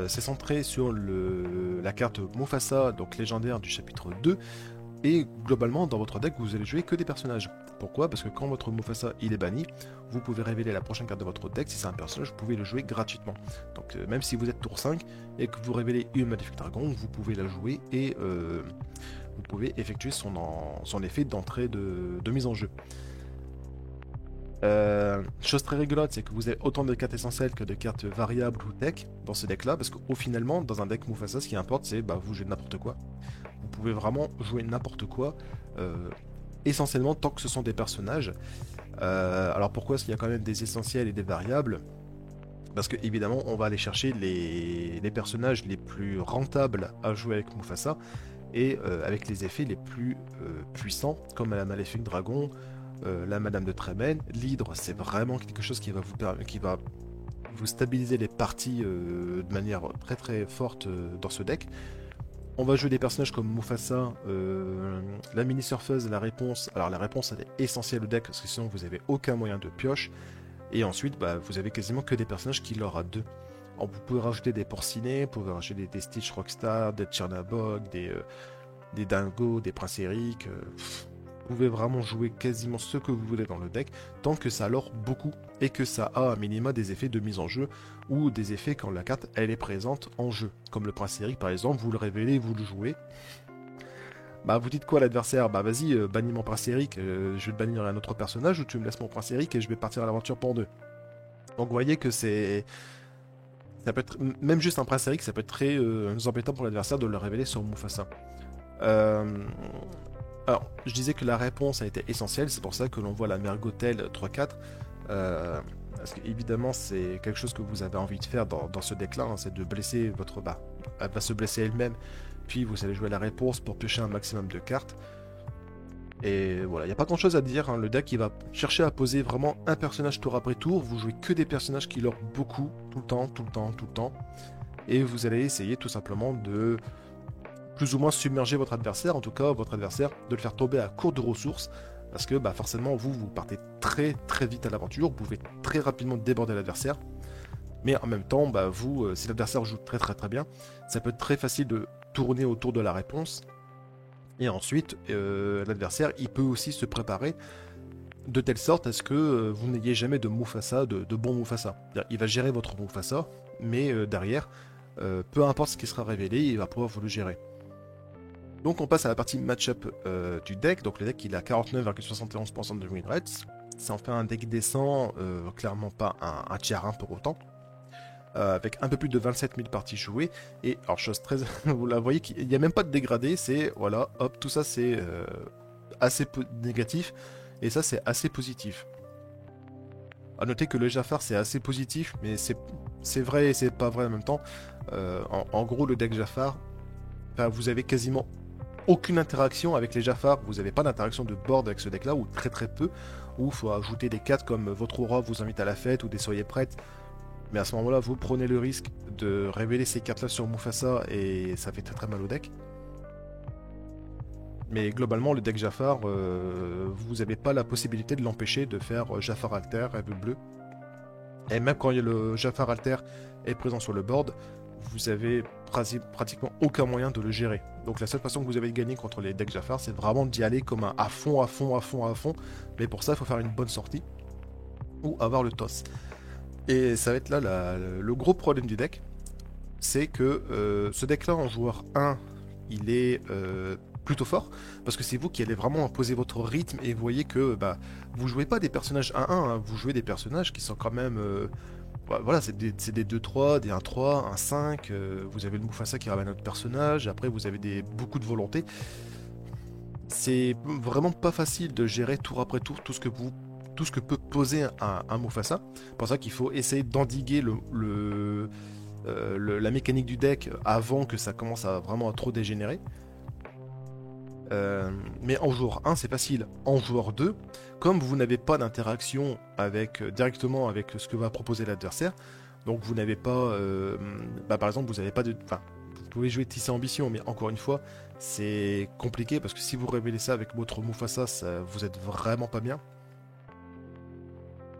S2: c'est centré sur la carte Mufasa, donc légendaire du chapitre 2, et globalement, dans votre deck, vous allez jouer que des personnages. Pourquoi? Parce que quand votre Mufasa il est banni, vous pouvez révéler la prochaine carte de votre deck. Si c'est un personnage, vous pouvez le jouer gratuitement. Donc même si vous êtes tour 5 et que vous révélez une Maléfique Dragon, vous pouvez la jouer et vous pouvez effectuer son effet d'entrée de mise en jeu. Chose très rigolote, c'est que vous avez autant de cartes essentielles que de cartes variables ou tech dans ce deck là, parce qu'au finalement, dans un deck Mufasa, ce qui importe, c'est vous jouez n'importe quoi. Vous pouvez vraiment jouer n'importe quoi, essentiellement tant que ce sont des personnages. Alors pourquoi est-ce qu'il y a quand même des essentiels et des variables? Parce que évidemment, on va aller chercher les personnages les plus rentables à jouer avec Mufasa, et avec les effets les plus puissants, comme la Maléfique Dragon, la Madame de Trébène, l'Hydre, c'est vraiment quelque chose qui va vous stabiliser les parties de manière très forte dans ce deck. On va jouer des personnages comme Mufasa, la mini surfeuse, la réponse. Alors la réponse elle est essentielle au deck parce que sinon vous n'avez aucun moyen de pioche. Et ensuite vous avez quasiment que des personnages qui leur a deux. Alors, vous pouvez rajouter des porcinés, vous pouvez rajouter des Stitch Rockstar, des Chernabog, des Dingo, des Prince Eric. pouvez vraiment jouer quasiment ce que vous voulez dans le deck, tant que ça lore beaucoup et que ça a à minima des effets de mise en jeu ou des effets quand la carte elle est présente en jeu. Comme le Prince Eric par exemple, vous le révélez, vous le jouez. Bah vous dites quoi à l'adversaire? Bah vas-y, bannis mon Prince Eric, je vais te bannir un autre personnage ou tu me laisses mon Prince Eric et je vais partir à l'aventure pour deux. Donc vous voyez que c'est... Ça peut être... Même juste un Prince Eric, ça peut être très embêtant pour l'adversaire de le révéler sur Mufasa. Alors, je disais que la réponse a été essentielle, c'est pour ça que l'on voit la mère Gothel 3-4. Parce qu'évidemment, c'est quelque chose que vous avez envie de faire dans ce deck-là, hein, c'est de blesser votre... Bah, elle va se blesser elle-même, puis vous allez jouer la réponse pour piocher un maximum de cartes. Et voilà, il n'y a pas grand chose à dire, hein. Le deck il va chercher à poser vraiment un personnage tour après tour, vous jouez que des personnages qui leur beaucoup, tout le temps, tout le temps, tout le temps. Et vous allez essayer tout simplement de plus ou moins submerger votre adversaire, en tout cas votre adversaire, de le faire tomber à court de ressources, parce que bah, forcément vous partez très très vite à l'aventure, vous pouvez très rapidement déborder l'adversaire, mais en même temps, bah, vous, si l'adversaire joue très très très bien, ça peut être très facile de tourner autour de la réponse. Et ensuite, l'adversaire, il peut aussi se préparer de telle sorte à ce que vous n'ayez jamais de Mufasa, de bon Mufasa. Il va gérer votre Mufasa, mais derrière, peu importe ce qui sera révélé, il va pouvoir vous le gérer. Donc on passe à la partie match-up du deck. Donc le deck, il a 49,71% de win rates. Ça en fait un deck décent, clairement pas un tier 1 pour autant. Avec un peu plus de 27 000 parties jouées. Et alors, chose très. Vous la voyez qu'il n'y a même pas de dégradé, c'est. Voilà, hop, tout ça c'est assez négatif. Et ça c'est assez positif. A noter que le Jafar c'est assez positif, mais c'est vrai et c'est pas vrai en même temps. En gros, le deck Jafar, vous avez quasiment aucune interaction avec les Jafar. Vous n'avez pas d'interaction de board avec ce deck là, ou très très peu. Ou il faut ajouter des cartes comme votre aura vous invite à la fête ou des soyez prêtes. Mais à ce moment-là, vous prenez le risque de révéler ces cartes-là sur Mufasa et ça fait très très mal au deck. Mais globalement, le deck Jafar, vous n'avez pas la possibilité de l'empêcher de faire Jafar Alter, Rêve Bleu. Et même quand le Jafar Alter est présent sur le board, vous avez pratiquement aucun moyen de le gérer. Donc la seule façon que vous avez de gagner contre les decks Jafar, c'est vraiment d'y aller comme un à fond, à fond, à fond, à fond. Mais pour ça, il faut faire une bonne sortie ou avoir le toss. Et ça va être là le gros problème du deck, c'est que ce deck là en joueur 1, il est plutôt fort, parce que c'est vous qui allez vraiment imposer votre rythme, et vous voyez que bah, vous jouez pas des personnages 1-1, hein, vous jouez des personnages qui sont quand même... voilà, c'est des 2-3, des 1-3, 1-5, vous avez le Mufasa qui ramène notre personnage, après vous avez beaucoup de volonté. C'est vraiment pas facile de gérer tour après tour tout ce que peut poser un Mufasa. C'est pour ça qu'il faut essayer d'endiguer la mécanique du deck avant que ça commence à vraiment trop dégénérer. Mais en joueur 1 c'est facile. En joueur 2, comme vous n'avez pas d'interaction directement avec ce que va proposer l'adversaire, donc vous n'avez pas par exemple vous n'avez pas de... Vous pouvez jouer Tisser Ambition, mais encore une fois c'est compliqué parce que si vous révélez ça avec votre Mufasa, vous êtes vraiment pas bien.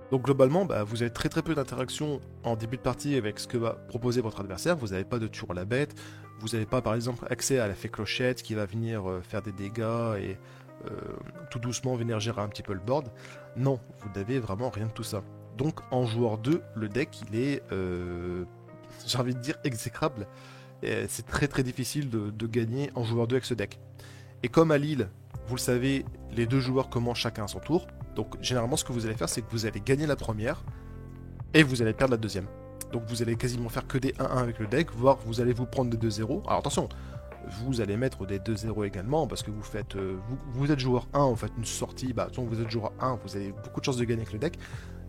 S2: Donc globalement, vous avez très très peu d'interaction en début de partie avec ce que va proposer votre adversaire. Vous n'avez pas de tour à la bête, vous n'avez pas par exemple accès à la fée clochette qui va venir faire des dégâts et tout doucement venir gérer un petit peu le board. Non, vous n'avez vraiment rien de tout ça. Donc en joueur 2, le deck il est, j'ai envie de dire, exécrable. C'est très très difficile de gagner en joueur 2 avec ce deck. Et comme à Lille, vous le savez, les deux joueurs commencent chacun à son tour. Donc généralement ce que vous allez faire, c'est que vous allez gagner la première et vous allez perdre la deuxième. Donc vous allez quasiment faire que des 1-1 avec le deck, voire vous allez vous prendre des 2-0. Alors attention, vous allez mettre des 2-0 également parce que vous faites, vous êtes joueur 1, vous faites une sortie, donc vous êtes joueur 1, vous avez beaucoup de chances de gagner avec le deck.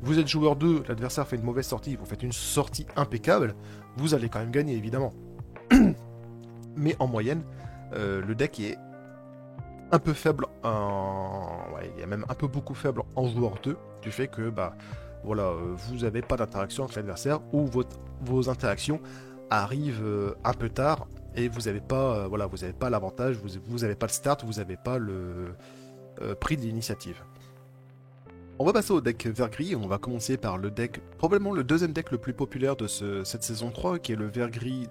S2: Vous êtes joueur 2, l'adversaire fait une mauvaise sortie, vous faites une sortie impeccable, vous allez quand même gagner évidemment. Mais en moyenne, le deck est un peu faible il est même un peu beaucoup faible en joueur 2, du fait que voilà, vous n'avez pas d'interaction avec l'adversaire ou vos interactions arrivent un peu tard et vous n'avez pas voilà, vous n'avez pas l'avantage, vous n'avez pas le start, vous n'avez pas le prix de l'initiative. On va passer au deck vert gris, on va commencer par le deck, probablement le deuxième deck le plus populaire de cette saison 3, qui est le vert gris,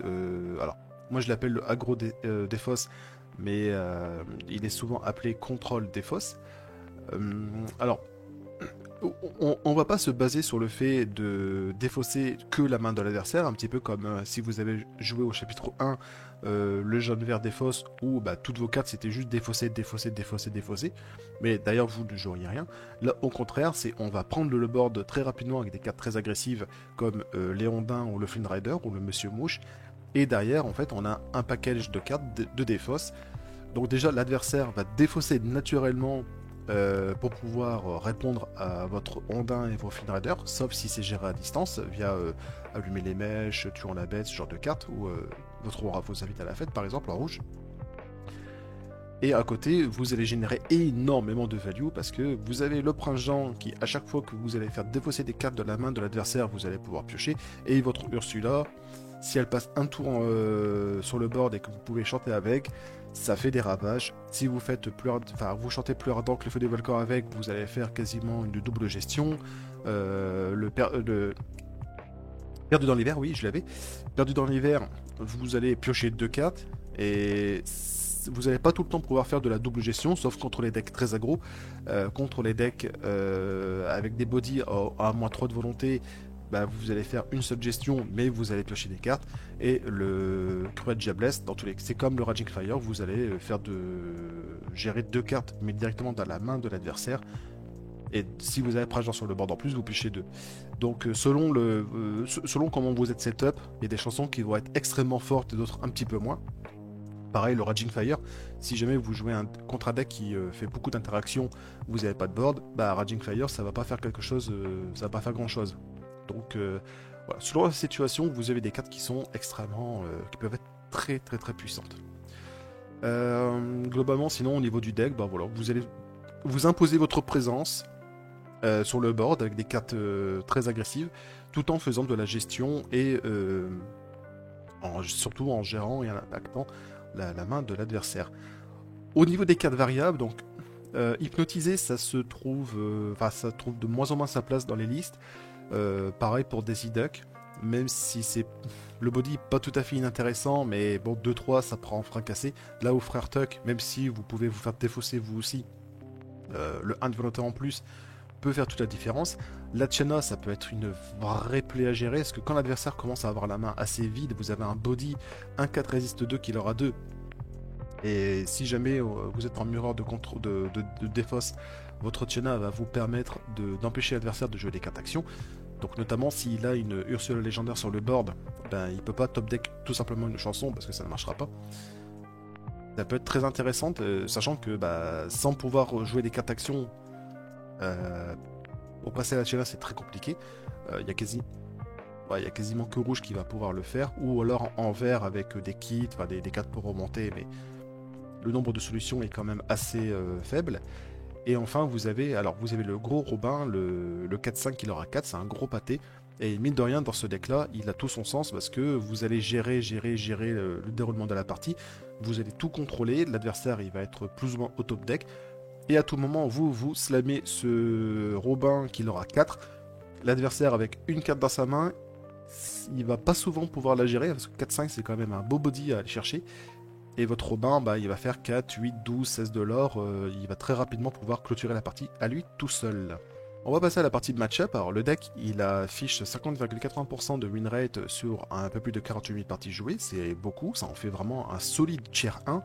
S2: alors moi je l'appelle le Agro Défausse,
S1: mais il est souvent appelé contrôle des fosses. Alors, on va pas se baser sur le fait de défausser que la main de l'adversaire, un petit peu comme si vous avez joué au chapitre 1, le jaune vert défausse, où toutes vos cartes c'était juste défausser, défausser, défausser, défausser, mais d'ailleurs vous ne joueriez rien. Là au contraire, on va prendre le board très rapidement avec des cartes très agressives comme Léondin ou le Flynn Rider ou le Monsieur Mouche, et derrière en fait on a un package de cartes de défausse. Donc déjà l'adversaire va défausser naturellement pour pouvoir répondre à votre Ondin et vos Flynn Rider, sauf si c'est géré à distance via allumer les mèches, tuant la bête, ce genre de carte, ou votre aura vous invite à la fête par exemple en rouge. Et à côté, vous allez générer énormément de value parce que vous avez le prince Jean qui, à chaque fois que vous allez faire défausser des cartes de la main de l'adversaire, vous allez pouvoir piocher. Et votre Ursula, si elle passe un tour sur le board et que vous pouvez chanter avec, ça fait des ravages. Si vous faites vous chantez plus ardent que le feu des volcans avec, vous allez faire quasiment une double gestion. Perdu dans l'hiver, oui, je l'avais. Perdu dans l'hiver, vous allez piocher 2 cartes et vous n'allez pas tout le temps pouvoir faire de la double gestion, sauf contre les decks très aggro. Contre les decks avec des bodies à -3 de volonté, vous allez faire une seule gestion, mais vous allez piocher des cartes. Et le Cruel Diablesse, c'est comme le Raging Fire, vous allez gérer 2 cartes, mais directement dans la main de l'adversaire. Et si vous avez Prince sur le board en plus, vous piochez 2. Donc selon comment vous êtes setup, il y a des chansons qui vont être extrêmement fortes et d'autres un petit peu moins. Pareil, le Raging Fire, si jamais vous jouez contre un deck qui fait beaucoup d'interactions, vous n'avez pas de board, Raging Fire, ça va pas faire quelque chose, ça va pas faire grand chose. Donc voilà, selon la situation, vous avez des cartes qui sont extrêmement, qui peuvent être très très très puissantes. Globalement, sinon au niveau du deck, voilà, vous allez vous imposer votre présence sur le board avec des cartes très agressives, tout en faisant de la gestion et surtout en gérant et en impactant la main de l'adversaire. Au niveau des cartes variables, donc hypnotiser, ça trouve de moins en moins sa place dans les listes. Pareil pour Daisy Duck, même si le body pas tout à fait inintéressant, mais bon, 2-3 ça prend en frein cassé. Là au frère Tuck, même si vous pouvez vous faire défausser vous aussi, le 1 de volontaire en plus peut faire toute la différence. La Chena, ça peut être une vraie plaie à gérer, parce que quand l'adversaire commence à avoir la main assez vide, vous avez un body 1-4 résiste 2 qui leur a 2. Et si jamais vous êtes en mirror de défausse, votre Chena va vous permettre d'empêcher l'adversaire de jouer des cartes actions. Donc notamment s'il a une Ursula légendaire sur le board, il peut pas top deck tout simplement une chanson parce que ça ne marchera pas. Ça peut être très intéressante, sachant que sans pouvoir jouer des cartes actions, pour passer à la Chena c'est très compliqué. Il y a quasiment que rouge qui va pouvoir le faire, ou alors en vert avec des kits, des cartes pour remonter, mais le nombre de solutions est quand même assez faible. Et enfin vous avez le gros Robin, le 4-5 qui leur a 4, c'est un gros pâté. Et mine de rien, dans ce deck là, il a tout son sens parce que vous allez gérer le déroulement de la partie. Vous allez tout contrôler, l'adversaire il va être plus ou moins au top deck. Et à tout moment, vous slammez ce Robin qui leur a 4. L'adversaire avec une carte dans sa main, il va pas souvent pouvoir la gérer parce que 4-5 c'est quand même un beau body à aller chercher. Et votre Robin, il va faire 4, 8, 12, 16 de l'or. Il va très rapidement pouvoir clôturer la partie à lui tout seul. On va passer à la partie de match-up. Alors le deck, il affiche 50,80% de win rate sur un peu plus de 48 000 parties jouées. C'est beaucoup, ça en fait vraiment un solide tier 1.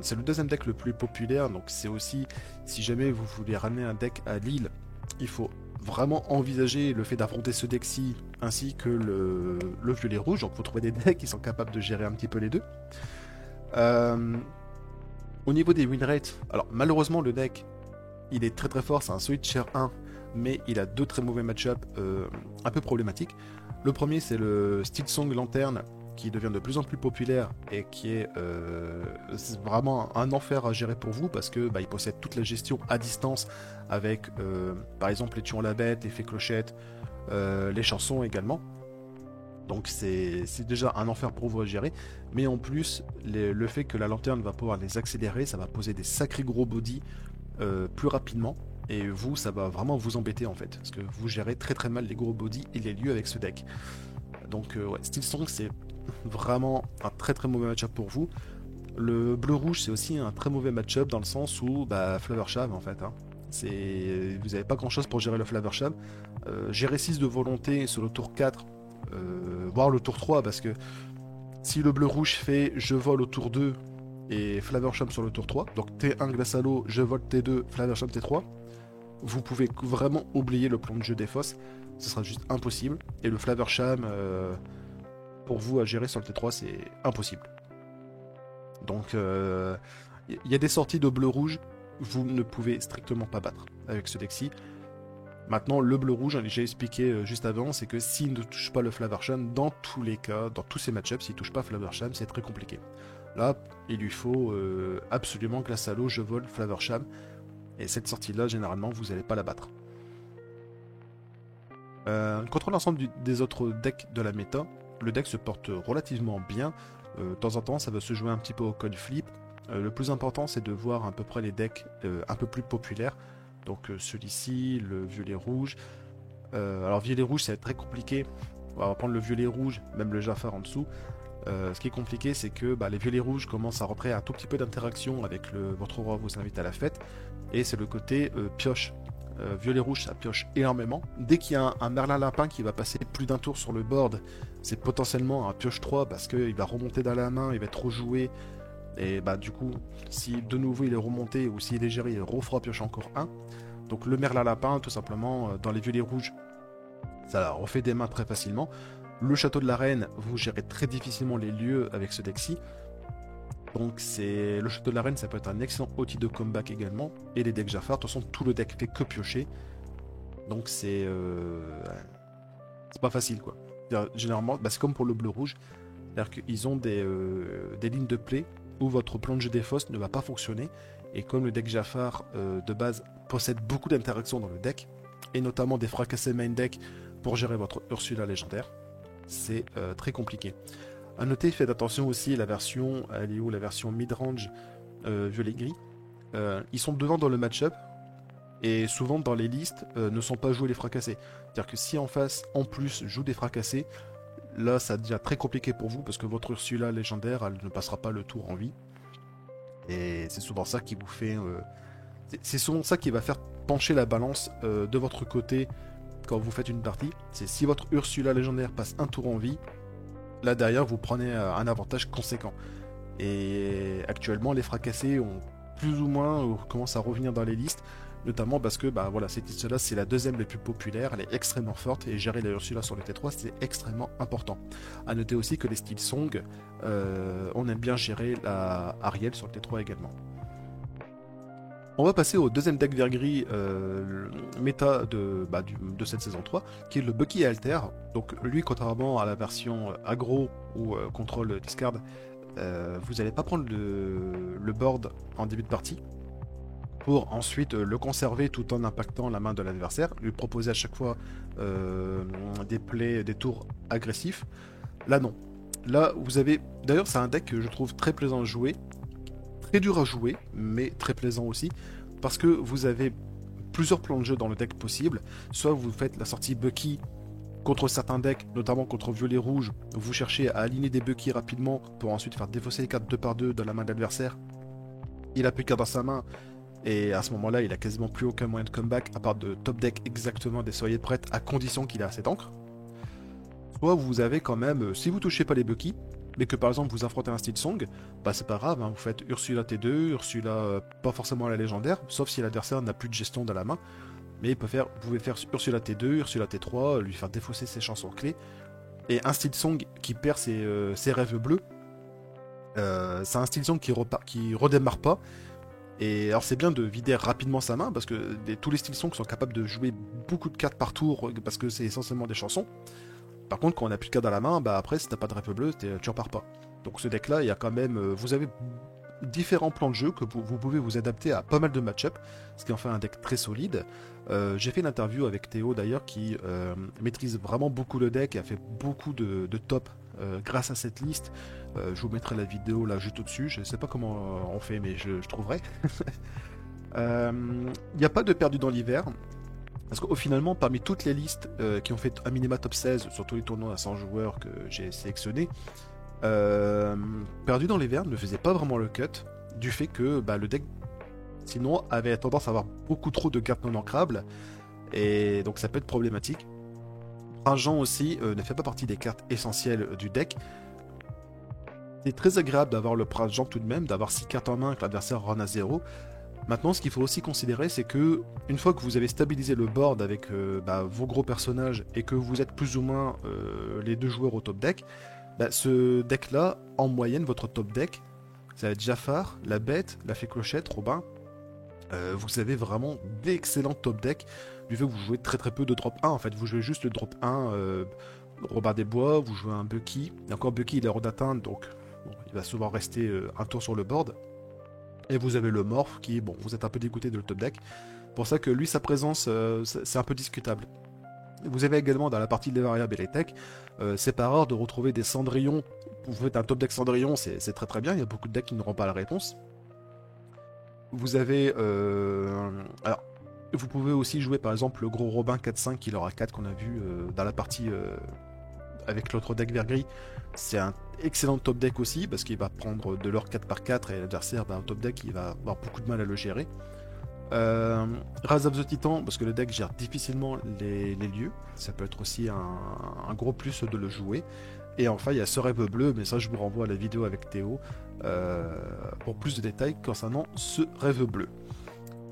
S1: C'est le deuxième deck le plus populaire. Donc c'est aussi, si jamais vous voulez ramener un deck à Lille, il faut vraiment envisager le fait d'affronter ce deck-ci ainsi que le violet rouge. Donc vous trouvez des decks qui sont capables de gérer un petit peu les deux. Au niveau des win rates, alors malheureusement le deck il est très très fort, c'est un solide tier 1, mais il a 2 très mauvais match-up un peu problématiques. Le premier c'est le Steel Song Lanterne qui devient de plus en plus populaire et qui est vraiment un enfer à gérer pour vous parce que il possède toute la gestion à distance avec par exemple les tuons la bête, les fées clochettes, les chansons également. Donc c'est déjà un enfer pour vous à gérer, mais en plus le fait que la lanterne va pouvoir les accélérer, ça va poser des sacrés gros body plus rapidement. Et vous, ça va vraiment vous embêter en fait, parce que vous gérez très très mal les gros body et les lieux avec ce deck. Donc Steel Song c'est vraiment un très très mauvais match-up pour vous. Le bleu-rouge, c'est aussi un très mauvais match-up dans le sens où Flaversham en fait. Hein. Vous n'avez pas grand-chose pour gérer le Flaversham. Gérer 6 de volonté sur le tour 4, voire le tour 3, parce que si le bleu-rouge fait je vole au tour 2 et Flaversham sur le tour 3, donc T1 glace à l'eau, je vole T2, Flaversham T3, vous pouvez vraiment oublier le plan de jeu des fosses, ce sera juste impossible. Et le Flaversham, pour vous à gérer sur le T3, c'est impossible. Donc il y a des sorties de bleu-rouge, vous ne pouvez strictement pas battre avec ce deck-ci. Maintenant, le bleu-rouge, j'ai expliqué juste avant, c'est que s'il ne touche pas le Flaversham, dans tous les cas, dans tous ces match-ups, s'il ne touche pas Flaversham, c'est très compliqué. Là, il lui faut absolument glace à l'eau, je vole Flaversham. Et cette sortie-là, généralement, vous n'allez pas la battre. Contre l'ensemble des autres decks de la méta, le deck se porte relativement bien. De temps en temps, ça va se jouer un petit peu au coin flip. Le plus important, c'est de voir à peu près les decks un peu plus populaires. Donc celui-ci, le violet-rouge. Alors violet-rouge, ça va être très compliqué. On va prendre le violet-rouge, même le Jafar en dessous. Ce qui est compliqué, c'est que les violets-rouges commencent à reprendre un tout petit peu d'interaction avec votre roi vous invite à la fête. Et c'est le côté pioche. Violet-rouge, ça pioche énormément. Dès qu'il y a un Merlin Lapin qui va passer plus d'un tour sur le board, c'est potentiellement un pioche 3 parce qu'il va remonter dans la main, il va être rejoué. Et du coup, si de nouveau il est remonté ou s'il est géré, il refera pioche encore un. Donc le Merlin Lapin, tout simplement, dans les violets rouges, ça refait des mains très facilement. Le château de la reine, vous gérez très difficilement les lieux avec ce deck-ci. Donc le château de la reine, ça peut être un excellent outil de comeback également. Et les decks Jafar, de toute façon, tout le deck fait que piocher. Donc c'est pas facile quoi. Généralement, c'est comme pour le bleu-rouge. C'est-à-dire qu'ils ont des lignes de play où votre plan de jeu des fosses ne va pas fonctionner. Et comme le deck Jafar de base possède beaucoup d'interactions dans le deck, et notamment des fracassés main deck pour gérer votre Ursula légendaire, c'est très compliqué. A noter, faites attention aussi, la version, elle est où, la version mid-range violet-gris. Ils sont devant dans le match-up, et souvent dans les listes ne sont pas joués les fracassés. C'est-à-dire que si en face, en plus, joue des fracassés, là ça devient très compliqué pour vous, parce que votre Ursula légendaire, elle ne passera pas le tour en vie. Et c'est souvent ça qui vous fait... c'est souvent ça qui va faire pencher la balance de votre côté quand vous faites une partie. C'est si votre Ursula légendaire passe un tour en vie, là derrière vous prenez un avantage conséquent. Et actuellement les fracassés ont plus ou moins commencé à revenir dans les listes, notamment parce que cette liste là c'est la deuxième la plus populaire, elle est extrêmement forte et gérer la Ursula sur le T3 c'est extrêmement important. A noter aussi que les styles Song, on aime bien gérer la Ariel sur le T3 également. On va passer au deuxième deck vert gris méta de cette saison 3, qui est le Bucky Alter. Donc lui, contrairement à la version aggro ou contrôle discard, vous n'allez pas prendre le board en début de partie pour ensuite le conserver tout en impactant la main de l'adversaire, lui proposer à chaque fois des tours agressifs. Là non. Là vous avez... D'ailleurs c'est un deck que je trouve très plaisant à jouer. Très dur à jouer, mais très plaisant aussi, parce que vous avez plusieurs plans de jeu dans le deck possible. Soit vous faites la sortie Bucky contre certains decks, notamment contre violet rouge, vous cherchez à aligner des Bucky rapidement pour ensuite faire défausser les cartes 2 par 2 dans la main de l'adversaire. Il a plus qu'à dans sa main, et à ce moment-là, il a quasiment plus aucun moyen de comeback, à part de top deck exactement des soyez prêtes, à condition qu'il ait assez d'encre. Soit vous avez quand même, si vous touchez pas les Bucky, mais que par exemple vous affrontez un style Song, c'est pas grave, hein, vous faites Ursula T2, Ursula pas forcément la légendaire, sauf si l'adversaire n'a plus de gestion dans la main, mais vous pouvez faire Ursula T2, Ursula T3, lui faire défausser ses chansons clés, et un style Song qui perd ses rêves bleus, c'est un style Song qui redémarre pas, et alors c'est bien de vider rapidement sa main, parce que tous les styles Song sont capables de jouer beaucoup de cartes par tour, parce que c'est essentiellement des chansons. Par contre, quand on n'a plus de cartes dans la main, après, si t'as pas de rêve bleu, tu repars pas. Donc ce deck-là, il y a quand même... vous avez différents plans de jeu que vous pouvez vous adapter à pas mal de match-up, ce qui en fait un deck très solide. J'ai fait une interview avec Théo d'ailleurs, qui maîtrise vraiment beaucoup le deck et a fait beaucoup de top grâce à cette liste. Je vous mettrai la vidéo là juste au-dessus, je sais pas comment on fait, mais je trouverai. Il n'y a pas de perdu dans l'hiver. Parce qu'au finalement, parmi toutes les listes qui ont fait un minima top 16 sur tous les tournois à 100 joueurs que j'ai sélectionnés, Perdu dans les verts ne faisait pas vraiment le cut, du fait que le deck, sinon, avait tendance à avoir beaucoup trop de cartes non ancrables, et donc ça peut être problématique. Prince Jean aussi ne fait pas partie des cartes essentielles du deck. C'est très agréable d'avoir le Prince Jean tout de même, d'avoir 6 cartes en main que l'adversaire run à 0. Maintenant, ce qu'il faut aussi considérer, c'est que une fois que vous avez stabilisé le board avec vos gros personnages et que vous êtes plus ou moins les 2 joueurs au top deck, ce deck-là, en moyenne, votre top deck, ça va être Jafar, la Bête, la Fée Clochette, Robin. Vous avez vraiment d'excellents top decks, du fait que vous jouez très très peu de drop 1. En fait, vous jouez juste le drop 1, Robin des Bois, vous jouez un Bucky. Et encore Bucky, il est hors d'atteinte, donc bon, il va souvent rester un tour sur le board. Et vous avez le Morph qui, bon, vous êtes un peu dégoûté de le top deck. Pour ça que lui, sa présence, c'est un peu discutable. Vous avez également dans la partie des variables et les techs, c'est pas rare de retrouver des Cendrillon. Vous faites un top deck Cendrillon, c'est très très bien, il y a beaucoup de decks qui n'auront pas la réponse. Vous avez... alors, vous pouvez aussi jouer par exemple le gros Robin 4-5 qui aura 4 qu'on a vu dans la partie avec l'autre deck vert gris. C'est un excellent top deck aussi parce qu'il va prendre de l'or 4 par 4 et l'adversaire, au top deck, il va avoir beaucoup de mal à le gérer. Rise of the Titan parce que le deck gère difficilement les lieux, ça peut être aussi un gros plus de le jouer. Et enfin il y a ce rêve bleu, mais ça je vous renvoie à la vidéo avec Théo pour plus de détails concernant ce rêve bleu.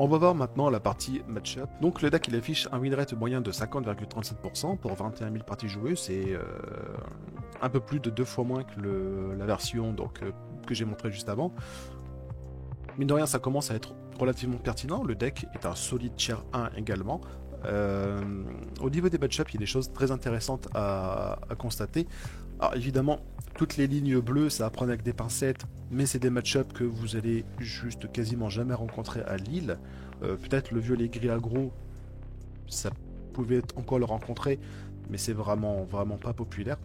S1: On va voir maintenant la partie match-up. Donc le deck il affiche un win rate moyen de 50,37% pour 21 000 parties jouées, c'est un peu plus de 2 fois moins que la version que j'ai montré juste avant. Mine de rien, ça commence à être relativement pertinent. Le deck est un solide tier 1 également. Au niveau des match-up, il y a des choses très intéressantes à constater. Alors évidemment, toutes les lignes bleues, ça va prendre avec des pincettes, mais c'est des match-up que vous allez juste quasiment jamais rencontrer à Lille. Peut-être le violet gris aggro, ça pouvait encore le rencontrer, mais c'est vraiment pas populaire.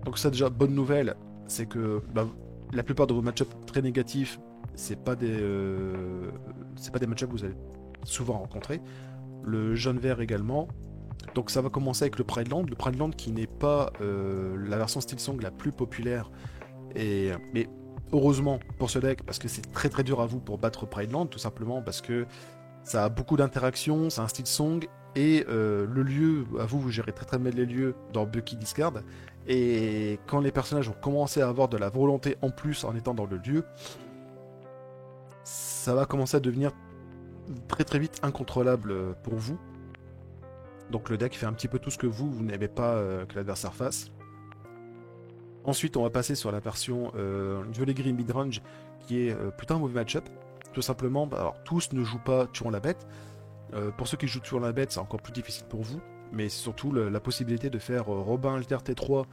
S1: Donc ça déjà, bonne nouvelle, c'est que la plupart de vos match-up très négatifs, c'est pas des match-up que vous allez souvent rencontrer. Le jaune vert également. Donc ça va commencer avec le Prideland. Le Prideland qui n'est pas la version Steel Song la plus populaire. Mais heureusement pour ce deck, parce que c'est très très dur à vous pour battre Prideland, tout simplement parce que ça a beaucoup d'interactions, c'est un Steel Song. Et le lieu, à vous gérez très très mal les lieux dans Bucky Discard. Et quand les personnages ont commencé à avoir de la volonté en plus en étant dans le lieu, ça va commencer à devenir très très vite incontrôlable pour vous. Donc le deck fait un petit peu tout ce que vous n'aimez pas que l'adversaire fasse. Ensuite on va passer sur la version violet gris midrange qui est plutôt un mauvais match-up. Tout simplement, alors tous ne jouent pas tuant la bête. Pour ceux qui jouent tuant la bête, c'est encore plus difficile pour vous. Mais c'est surtout la possibilité de faire Robin Alter T3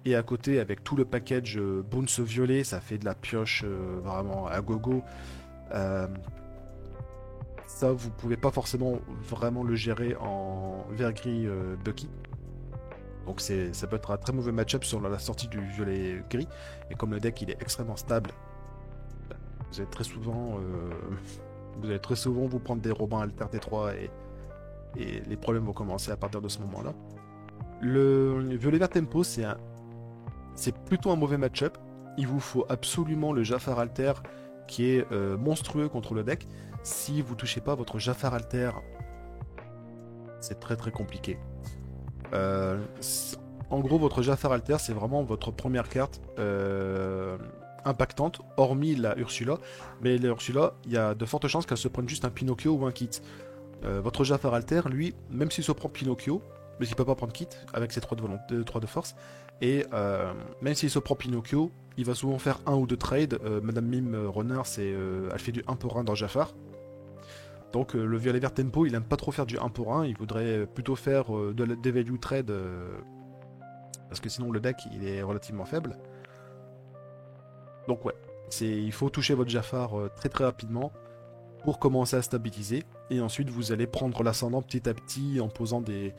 S1: et à côté avec tout le package Bounce violet, ça fait de la pioche vraiment à gogo. Ça vous pouvez pas forcément vraiment le gérer en vert gris Bucky. Donc ça peut être un très mauvais match-up sur la sortie du violet gris. Et comme le deck il est extrêmement stable, vous allez très souvent vous prendre des Robin Alter T3 et les problèmes vont commencer à partir de ce moment-là. Le violet vert tempo, c'est plutôt un mauvais match-up. Il vous faut absolument le Jafar Alter qui est monstrueux contre le deck. Si vous touchez pas votre Jafar Alter, c'est très très compliqué. En gros, votre Jafar Alter, c'est vraiment votre première carte impactante, hormis la Ursula. Mais la Ursula, il y a de fortes chances qu'elle se prenne juste un Pinocchio ou un Kit. Votre Jafar Alter, lui, même s'il se prend Pinocchio, mais il peut pas prendre Kit avec ses 3 de force, et même s'il se prend Pinocchio, il va souvent faire 1 ou 2 trades. Madame Mime Renard, elle fait du 1 pour 1 dans Jafar. Donc le violet vert tempo, il aime pas trop faire du 1 pour 1, il voudrait plutôt faire des value trade, parce que sinon le deck il est relativement faible. Donc ouais, il faut toucher votre Jafar très très rapidement pour commencer à stabiliser, et ensuite vous allez prendre l'ascendant petit à petit en posant des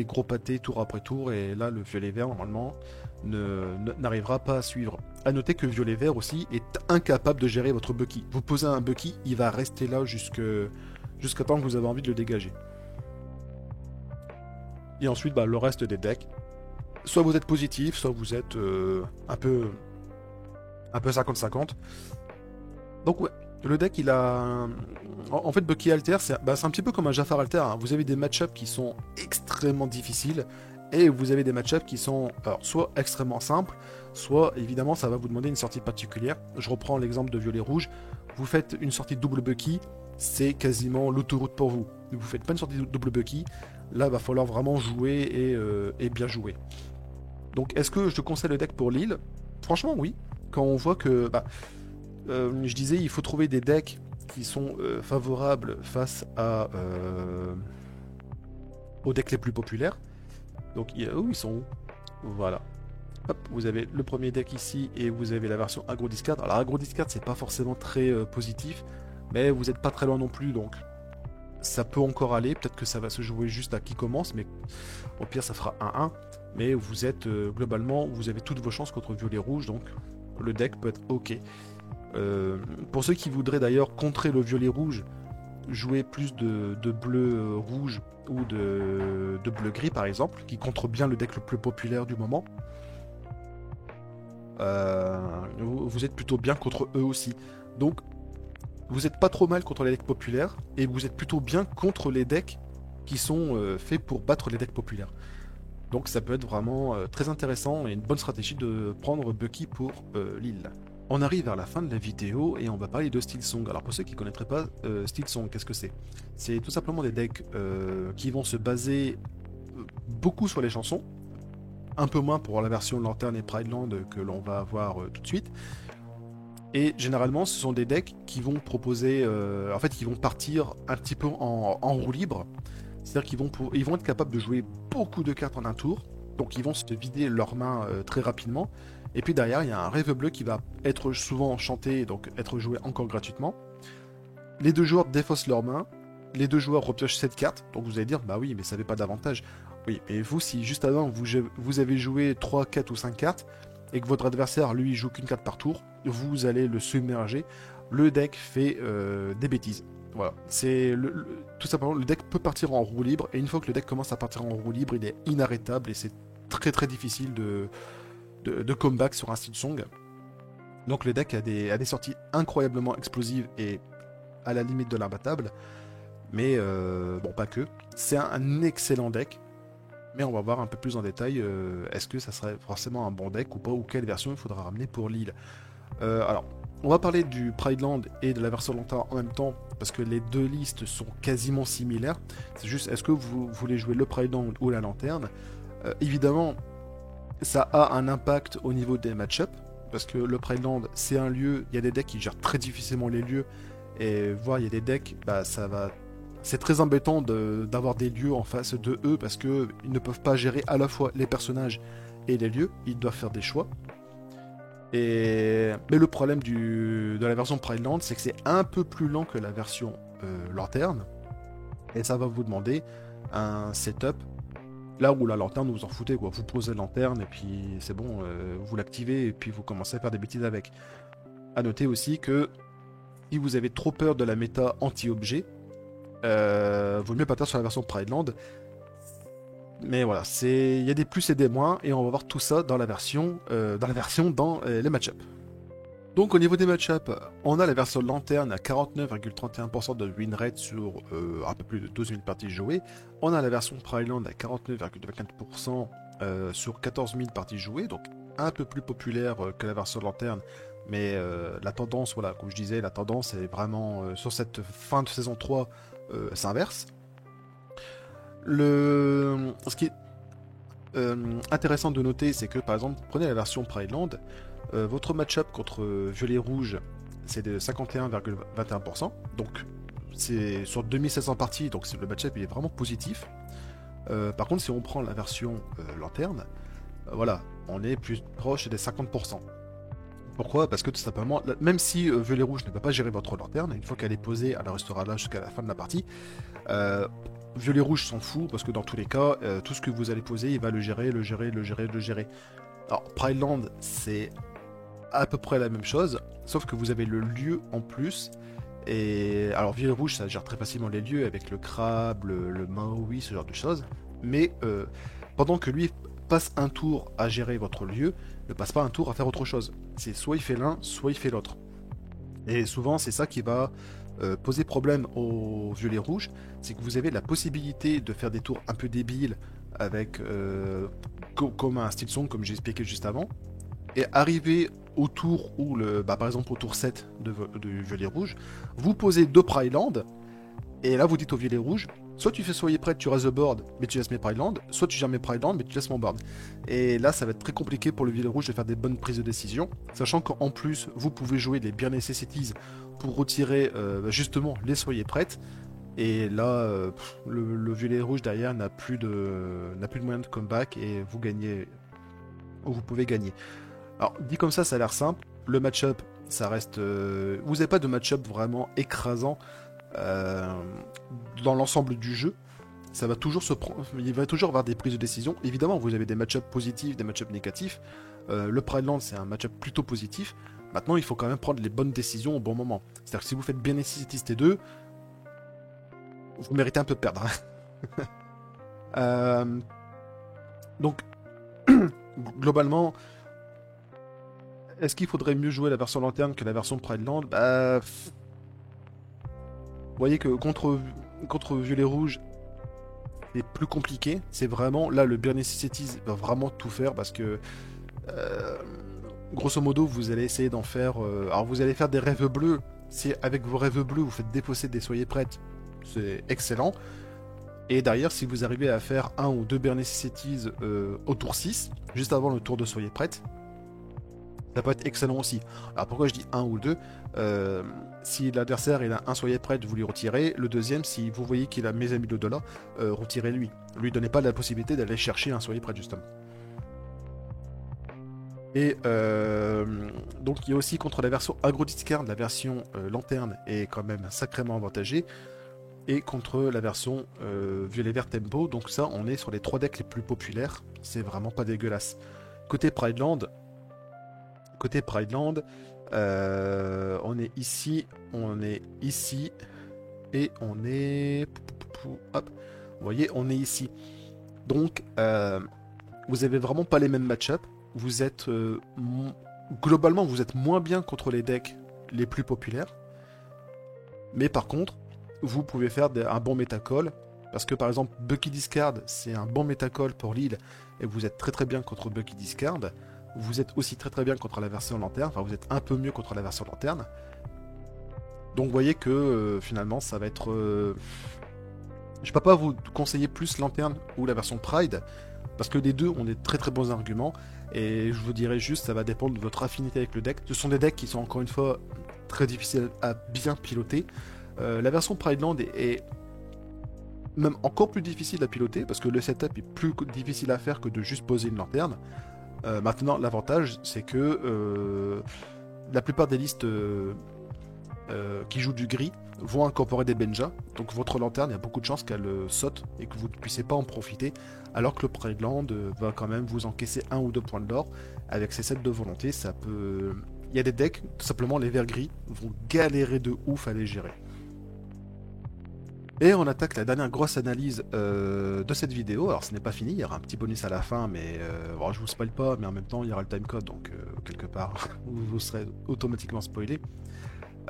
S1: gros pâtés tour après tour, et là le violet vert normalement n'arrivera pas à suivre. A noter que le violet vert aussi est incapable de gérer votre Bucky. Vous posez un Bucky, il va rester là jusqu'à temps que vous avez envie de le dégager. Et ensuite le reste des decks, soit vous êtes positif, soit vous êtes un peu un peu 50-50. Donc ouais, le deck il a... En fait Bucky Alter, c'est un petit peu comme un Jafar Alter, hein. Vous avez des match-ups qui sont extrêmement difficiles, et vous avez des match-ups qui sont alors, soit extrêmement simples, soit évidemment ça va vous demander une sortie particulière. Je reprends l'exemple de Violet-Rouge, vous faites une sortie double Bucky, c'est quasiment l'autoroute pour vous. Vous faites pas une sortie double Bucky, là va falloir vraiment jouer et bien jouer. Donc est-ce que je te conseille le deck pour Lille? Franchement oui, quand on voit que... je disais, il faut trouver des decks qui sont favorables face aux decks les plus populaires. Donc, où ils sont où? Voilà. Hop, vous avez le premier deck ici et vous avez la version Aggro Discard. Alors, Aggro Discard, c'est pas forcément très positif, mais vous n'êtes pas très loin non plus, donc ça peut encore aller. Peut-être que ça va se jouer juste à qui commence, mais au pire, ça fera 1-1. Mais vous êtes globalement, vous avez toutes vos chances contre Violet-Rouge, donc le deck peut être ok. Pour ceux qui voudraient d'ailleurs contrer le violet-rouge, jouer plus de bleu-rouge ou de bleu-gris par exemple, qui contre bien le deck le plus populaire du moment, vous êtes plutôt bien contre eux aussi. Donc vous êtes pas trop mal contre les decks populaires, et vous êtes plutôt bien contre les decks qui sont faits pour battre les decks populaires. Donc ça peut être vraiment très intéressant et une bonne stratégie de prendre Bucky pour Lille. On arrive vers la fin de la vidéo et on va parler de Steelsong. Alors pour ceux qui ne connaîtraient pas Steelsong, qu'est-ce que c'est? C'est tout simplement des decks qui vont se baser beaucoup sur les chansons, un peu moins pour la version Lanterne et Prideland que l'on va voir tout de suite. Et généralement ce sont des decks qui vont proposer, en fait qui vont partir un petit peu en roue libre. C'est-à-dire qu'ils vont être capables de jouer beaucoup de cartes en un tour, donc ils vont se vider leurs mains très rapidement. Et puis derrière, il y a un rêve bleu qui va être souvent chanté, donc être joué encore gratuitement. Les deux joueurs défaussent leurs mains, les deux joueurs repiochent 7 cartes, donc vous allez dire, bah oui, mais ça n'avait pas d'avantage. Oui, mais vous, si juste avant vous avez joué 3, 4 ou 5 cartes, et que votre adversaire, lui, joue qu'une carte par tour, vous allez le submerger. Le deck fait des bêtises. Voilà, tout simplement, le deck peut partir en roue libre, et une fois que le deck commence à partir en roue libre, il est inarrêtable, et c'est très très difficile de comeback sur un Steelsong. Donc le deck a des sorties incroyablement explosives et à la limite de l'imbattable, mais bon, pas que. C'est un excellent deck, mais on va voir un peu plus en détail est-ce que ça serait forcément un bon deck ou pas, ou quelle version il faudra ramener pour Lille. Alors, on va parler du Prideland et de la version Lanterne en même temps, parce que les deux listes sont quasiment similaires. C'est juste, est-ce que vous voulez jouer le Prideland ou la Lanterne? Évidemment, ça a un impact au niveau des match-ups, parce que le Prideland, c'est un lieu, il y a des decks qui gèrent très difficilement les lieux, et voir il y a des decks, c'est très embêtant d'avoir des lieux en face de eux, parce qu'ils ne peuvent pas gérer à la fois les personnages et les lieux, ils doivent faire des choix. Mais le problème de la version Prideland, c'est que c'est un peu plus lent que la version Lanterne, et ça va vous demander un setup. Là où la lanterne, vous en foutez, quoi. Vous posez la lanterne et puis c'est bon, vous l'activez et puis vous commencez à faire des bêtises avec. A noter aussi que si vous avez trop peur de la méta anti-objet, vaut mieux partir sur la version Prideland. Mais voilà, il y a des plus et des moins, et on va voir tout ça dans la version, dans les match-ups. Donc au niveau des match-ups, on a la version Lanterne à 49,31% de win rate sur un peu plus de 12 000 parties jouées. On a la version Prideland à 49,24% sur 14 000 parties jouées, donc un peu plus populaire que la version Lanterne. Mais la tendance, voilà, comme je disais, la tendance est vraiment sur cette fin de saison 3 s'inverse. Ce qui est intéressant de noter, c'est que par exemple, prenez la version Prideland, votre match-up contre Violet-Rouge, c'est de 51,21%, donc c'est sur 2700 parties, donc le match-up il est vraiment positif. Par contre, si on prend la version Lanterne, voilà, on est plus proche des 50%. Pourquoi? Parce que tout simplement, même si Violet-Rouge ne peut pas gérer votre Lanterne, une fois qu'elle est posée, elle restera là jusqu'à la fin de la partie. Violet-Rouge s'en fout, parce que dans tous les cas, tout ce que vous allez poser, il va le gérer. Alors, Prideland, c'est à peu près la même chose, sauf que vous avez le lieu en plus. Et alors, Violet-Rouge, ça gère très facilement les lieux avec le crabe, le Maui, ce genre de choses. Mais pendant que lui
S2: passe un tour à gérer votre lieu, ne passe pas un tour à faire autre chose. C'est soit il fait l'un, soit il fait l'autre. Et souvent, c'est ça qui va poser problème aux violets rouges, c'est que vous avez la possibilité de faire des tours un peu débiles avec comme un style song, comme j'ai expliqué juste avant, et arriver au tour où, par exemple au tour 7 de violet rouge, vous posez 2 Pryland, et là vous dites au violet rouge, soit tu fais soyez prêt, tu rases the board, mais tu laisses mes Pryland, soit tu gères mes Pryland, mais tu laisses mon board. Et là, ça va être très compliqué pour le violet rouge de faire des bonnes prises de décision, sachant qu'en plus, vous pouvez jouer les Bare Necessities pour retirer justement les soyez prêtes. Et là, le violet rouge derrière n'a plus de moyen de comeback et vous gagnez, ou vous pouvez gagner. Alors, dit comme ça a l'air simple. Le match-up, ça reste. Vous n'avez pas de match-up vraiment écrasant dans l'ensemble du jeu. Ça va toujours il va toujours avoir des prises de décision. Évidemment, vous avez des match-ups positifs, des match-ups négatifs. Le Prideland, c'est un match-up plutôt positif. Maintenant, il faut quand même prendre les bonnes décisions au bon moment. C'est-à-dire que si vous faites bien Necessities T2, vous méritez un peu de perdre. Donc, globalement, est-ce qu'il faudrait mieux jouer la version lanterne que la version Prideland? Vous voyez que contre violet rouge, c'est plus compliqué. C'est vraiment là le Bare Necessities va vraiment tout faire parce que grosso modo vous allez essayer d'en faire. Alors vous allez faire des rêves bleus. Si avec vos rêves bleus vous faites défausser des soyez prêtes, c'est excellent. Et derrière, si vous arrivez à faire 1 ou 2 Bare Necessities au tour 6, juste avant le tour de soyez prêtes, ça peut être excellent aussi. Alors pourquoi je dis 1 ou 2 si l'adversaire il a un soyez prêt, vous lui retirez. Le deuxième, si vous voyez qu'il a mes amis de $, retirez-lui. Lui donnez pas la possibilité d'aller chercher un soyez prêt justement. Et donc il y a aussi contre la version agro discard, la version lanterne est quand même sacrément avantagée. Et contre la version violet vert tempo, donc ça on est sur les 3 decks les plus populaires. C'est vraiment pas dégueulasse. Côté Prideland, on est ici, et on est... Hop, vous voyez, on est ici. Donc, vous avez vraiment pas les mêmes match-up. Vous êtes... globalement, vous êtes moins bien contre les decks les plus populaires. Mais par contre, vous pouvez faire un bon métacall. Parce que par exemple, Bucky Discard, c'est un bon métacall pour l'île. Et vous êtes très très bien contre Bucky Discard. Vous êtes aussi très très bien contre la version lanterne, enfin vous êtes un peu mieux contre la version lanterne. Donc vous voyez que finalement ça va être... Je peux pas vous conseiller plus lanterne ou la version Pride, parce que les deux ont des très très bons arguments, et je vous dirais juste ça va dépendre de votre affinité avec le deck. Ce sont des decks qui sont encore une fois très difficiles à bien piloter. La version Prideland est même encore plus difficile à piloter, parce que le setup est plus difficile à faire que de juste poser une lanterne. Maintenant, l'avantage, c'est que la plupart des listes qui jouent du gris vont incorporer des Benja. Donc votre lanterne, il y a beaucoup de chances qu'elle saute et que vous ne puissiez pas en profiter. Alors que le Prideland va quand même vous encaisser 1 ou 2 points d'or. Avec ses sets de volonté, ça peut... Il y a des decks, tout simplement les verts gris, vont galérer de ouf à les gérer. Et on attaque la dernière grosse analyse de cette vidéo. Alors ce n'est pas fini, il y aura un petit bonus à la fin, mais bon, je vous spoil pas, mais en même temps il y aura le timecode, donc quelque part vous serez automatiquement spoilé.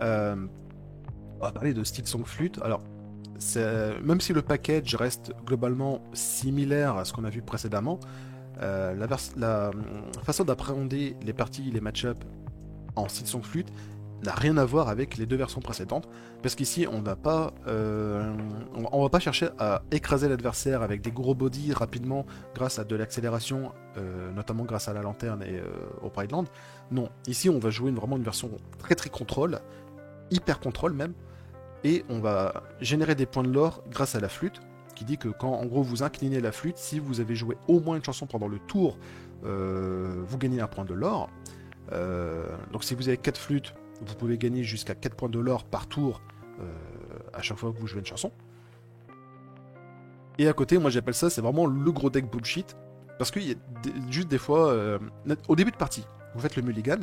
S2: On va parler de style song flûte. Alors même si le package reste globalement similaire à ce qu'on a vu précédemment, la façon d'appréhender les parties, les match-ups en style song flûte n'a rien à voir avec les deux versions précédentes, parce qu'ici on va pas chercher à écraser l'adversaire avec des gros bodies rapidement grâce à de l'accélération, notamment grâce à la lanterne et au Prideland. Non, ici on va jouer vraiment une version très très contrôle, hyper contrôle même, et on va générer des points de lore grâce à la flûte, qui dit que quand en gros vous inclinez la flûte, si vous avez joué au moins une chanson pendant le tour, vous gagnez un point de lore. Donc si vous avez 4 flûtes, vous pouvez gagner jusqu'à 4 points de lore par tour à chaque fois que vous jouez une chanson. Et à côté, moi j'appelle ça, c'est vraiment le gros deck bullshit. Parce qu'il y a juste des fois, au début de partie, vous faites le mulligan,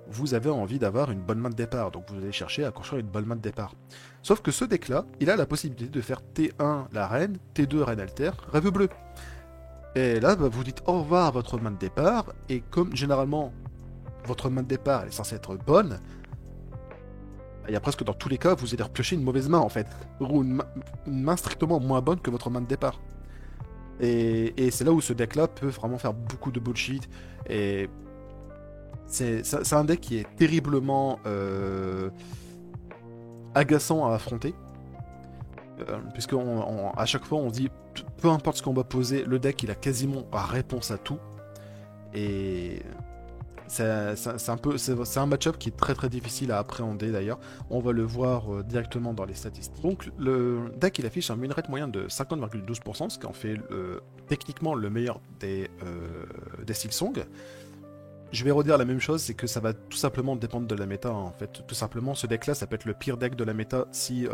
S2: vous avez envie d'avoir une bonne main de départ. Donc vous allez chercher à construire une bonne main de départ. Sauf que ce deck là, il a la possibilité de faire T1 la reine, T2 reine alter, rêve bleu.
S1: Et là, bah, vous dites au revoir à votre main de départ, et comme généralement votre main de départ elle est censée être bonne, il y a presque dans tous les cas, vous allez repiocher une mauvaise main en fait, ou une main strictement moins bonne que votre main de départ. Et c'est là où ce deck-là peut vraiment faire beaucoup de bullshit, et c'est un deck qui est terriblement agaçant à affronter. Puisque à chaque fois on dit peu importe ce qu'on va poser, le deck il a quasiment la réponse à tout. Et c'est un match-up qui est très très difficile à appréhender d'ailleurs. On va le voir directement dans les statistiques. Donc le deck il affiche un win rate moyen de 50,12%, ce qui en fait techniquement le meilleur des Silksong. Je vais redire la même chose, c'est que ça va tout simplement dépendre de la méta en fait. Tout simplement, ce deck là, ça peut être le pire deck de la méta si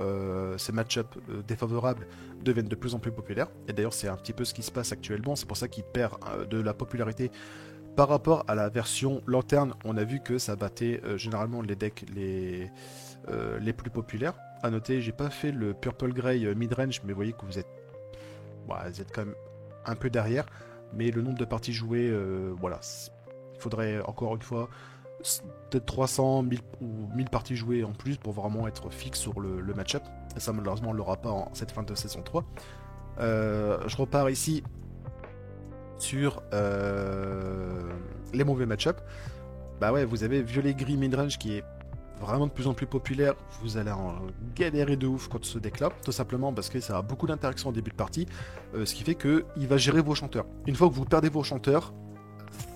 S1: ces match-up défavorables deviennent de plus en plus populaires. Et d'ailleurs, c'est un petit peu ce qui se passe actuellement, c'est pour ça qu'il perd de la popularité par rapport à la version lanterne. On a vu que ça battait généralement les decks les plus populaires. A noter, j'ai pas fait le Purple Grey mid-range, mais vous voyez que vous êtes quand même un peu derrière. Mais le nombre de parties jouées, voilà. Il faudrait encore une fois peut-être 300, 1000 ou 1000 parties jouées en plus pour vraiment être fixe sur le match-up. Et ça, malheureusement, on ne l'aura pas en cette fin de saison 3. Je repars ici sur les mauvais match-up. Bah ouais, vous avez violet-gris midrange qui est vraiment de plus en plus populaire. Vous allez en galérer de ouf contre ce deck-là, tout simplement parce que ça a beaucoup d'interactions au début de partie, ce qui fait qu'il va gérer vos chanteurs. Une fois que vous perdez vos chanteurs,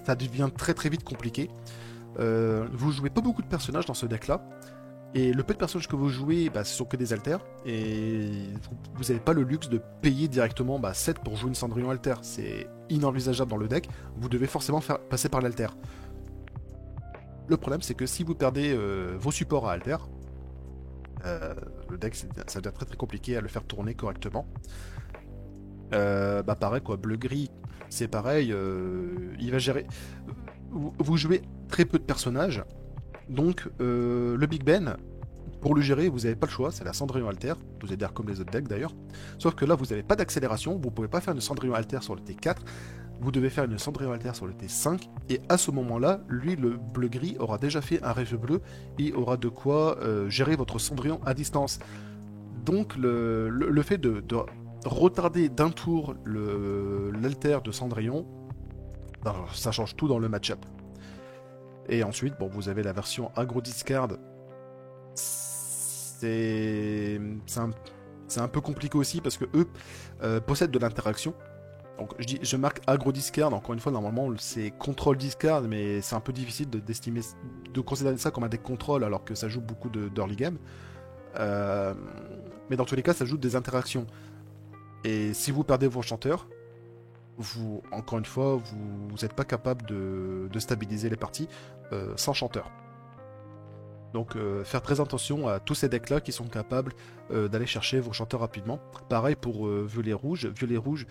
S1: ça devient très très vite compliqué. Vous jouez pas beaucoup de personnages dans ce deck là, et le peu de personnages que vous jouez, ce sont que des alters, et vous n'avez pas le luxe de payer directement 7 pour jouer une Cendrillon alter. C'est inenvisageable dans le deck, vous devez forcément passer par l'alter. Le problème c'est que si vous perdez vos supports à alter, le deck ça devient très très compliqué à le faire tourner correctement. Pareil quoi, bleu-gris, c'est pareil, il va gérer. Vous jouez très peu de personnages, donc le Big Ben, pour le gérer, vous n'avez pas le choix, c'est la Cendrillon Alter, vous êtes comme les autres decks d'ailleurs, sauf que là vous n'avez pas d'accélération, vous pouvez pas faire une Cendrillon Alter sur le T4, vous devez faire une Cendrillon Alter sur le T5, et à ce moment-là, lui, le bleu-gris, aura déjà fait un rêve bleu, et aura de quoi gérer votre Cendrillon à distance. Donc le fait de retarder d'un tour l'alter de Cendrillon, ça change tout dans le match-up. Et ensuite, vous avez la version agro discard. C'est un peu compliqué aussi parce que eux possèdent de l'interaction. Donc je marque agro discard. Encore une fois, normalement c'est contrôle discard, mais c'est un peu difficile de considérer ça comme un deck contrôle alors que ça joue beaucoup d'early game. Mais dans tous les cas, ça joue des interactions. Et si vous perdez vos chanteurs, encore une fois, vous n'êtes pas capable de stabiliser les parties sans chanteur. Donc faire très attention à tous ces decks-là qui sont capables d'aller chercher vos chanteurs rapidement. Pareil pour violet-rouge. Violet-rouge,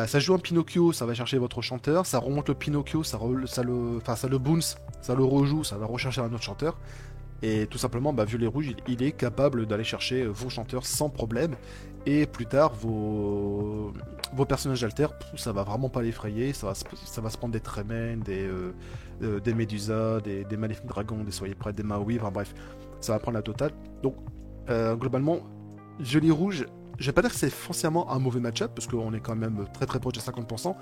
S1: ça joue un Pinocchio, ça va chercher votre chanteur, ça remonte le Pinocchio, ça le bounce, ça le rejoue, ça va rechercher un autre chanteur. Et tout simplement, violet-rouge, il est capable d'aller chercher vos chanteurs sans problème. Et plus tard, vos personnages alter, ça va vraiment pas l'effrayer. Ça va se prendre des Tremen, des Medusa, des Maléfiques Dragons, des Soyez Prêts, des Maui, enfin bref, ça va prendre la totale. Donc, globalement, violet-rouge, je vais pas dire que c'est foncièrement un mauvais match-up, parce qu'on est quand même très très proche de 50%.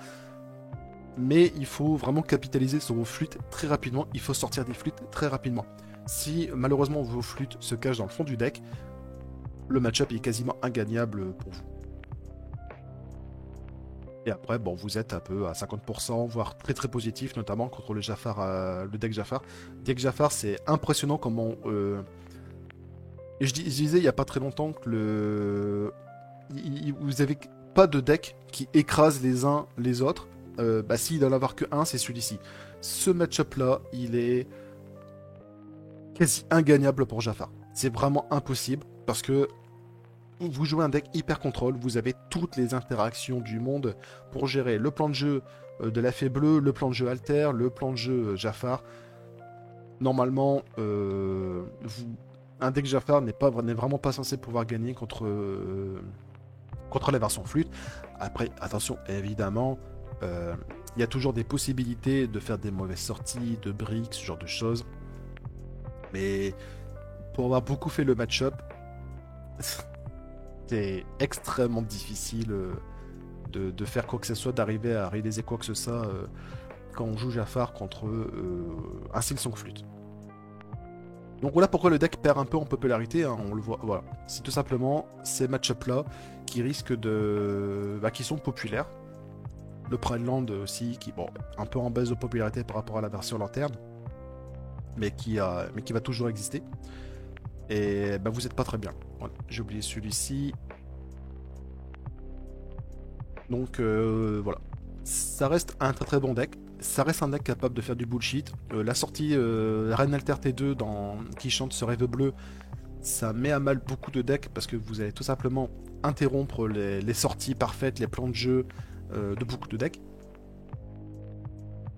S1: Mais il faut vraiment capitaliser sur vos flûtes très rapidement. Il faut sortir des flûtes très rapidement. Si malheureusement vos flûtes se cachent dans le fond du deck, le match-up est quasiment ingagnable pour vous. Et après, vous êtes un peu à 50%, voire très très positif, notamment contre le deck Jafar. Le deck Jafar, c'est impressionnant comment... Et je disais il n'y a pas très longtemps que vous avez pas de deck qui écrase les uns les autres. S'il doit en avoir que un, c'est celui-ci. Ce match-up là, il est quasi ingagnable pour Jafar. C'est vraiment impossible parce que vous jouez un deck hyper contrôle, vous avez toutes les interactions du monde pour gérer le plan de jeu de la fée bleue, le plan de jeu alter, le plan de jeu Jafar. Normalement, un deck Jafar n'est vraiment pas censé pouvoir gagner contre la version flûte. Après, attention, évidemment, Il y a toujours des possibilités de faire des mauvaises sorties, de briques, ce genre de choses. Mais pour avoir beaucoup fait le match-up, c'est extrêmement difficile de faire quoi que ce soit, d'arriver à réaliser quoi que ce soit quand on joue Jafar contre un Silksong Flute. Donc voilà pourquoi le deck perd un peu en popularité, hein, on le voit. Voilà. C'est tout simplement ces match-up là qui risquent de. Qui sont populaires. Le Prideland aussi, qui bon, un peu en baisse de popularité par rapport à la version lanterne, mais qui va toujours exister. Et vous n'êtes pas très bien. Voilà. J'ai oublié celui-ci. Donc voilà. Ça reste un très très bon deck. Ça reste un deck capable de faire du bullshit. La sortie Renalter T2 qui chante ce rêve bleu, ça met à mal beaucoup de decks parce que vous allez tout simplement interrompre les sorties parfaites, les plans de jeu de beaucoup de decks.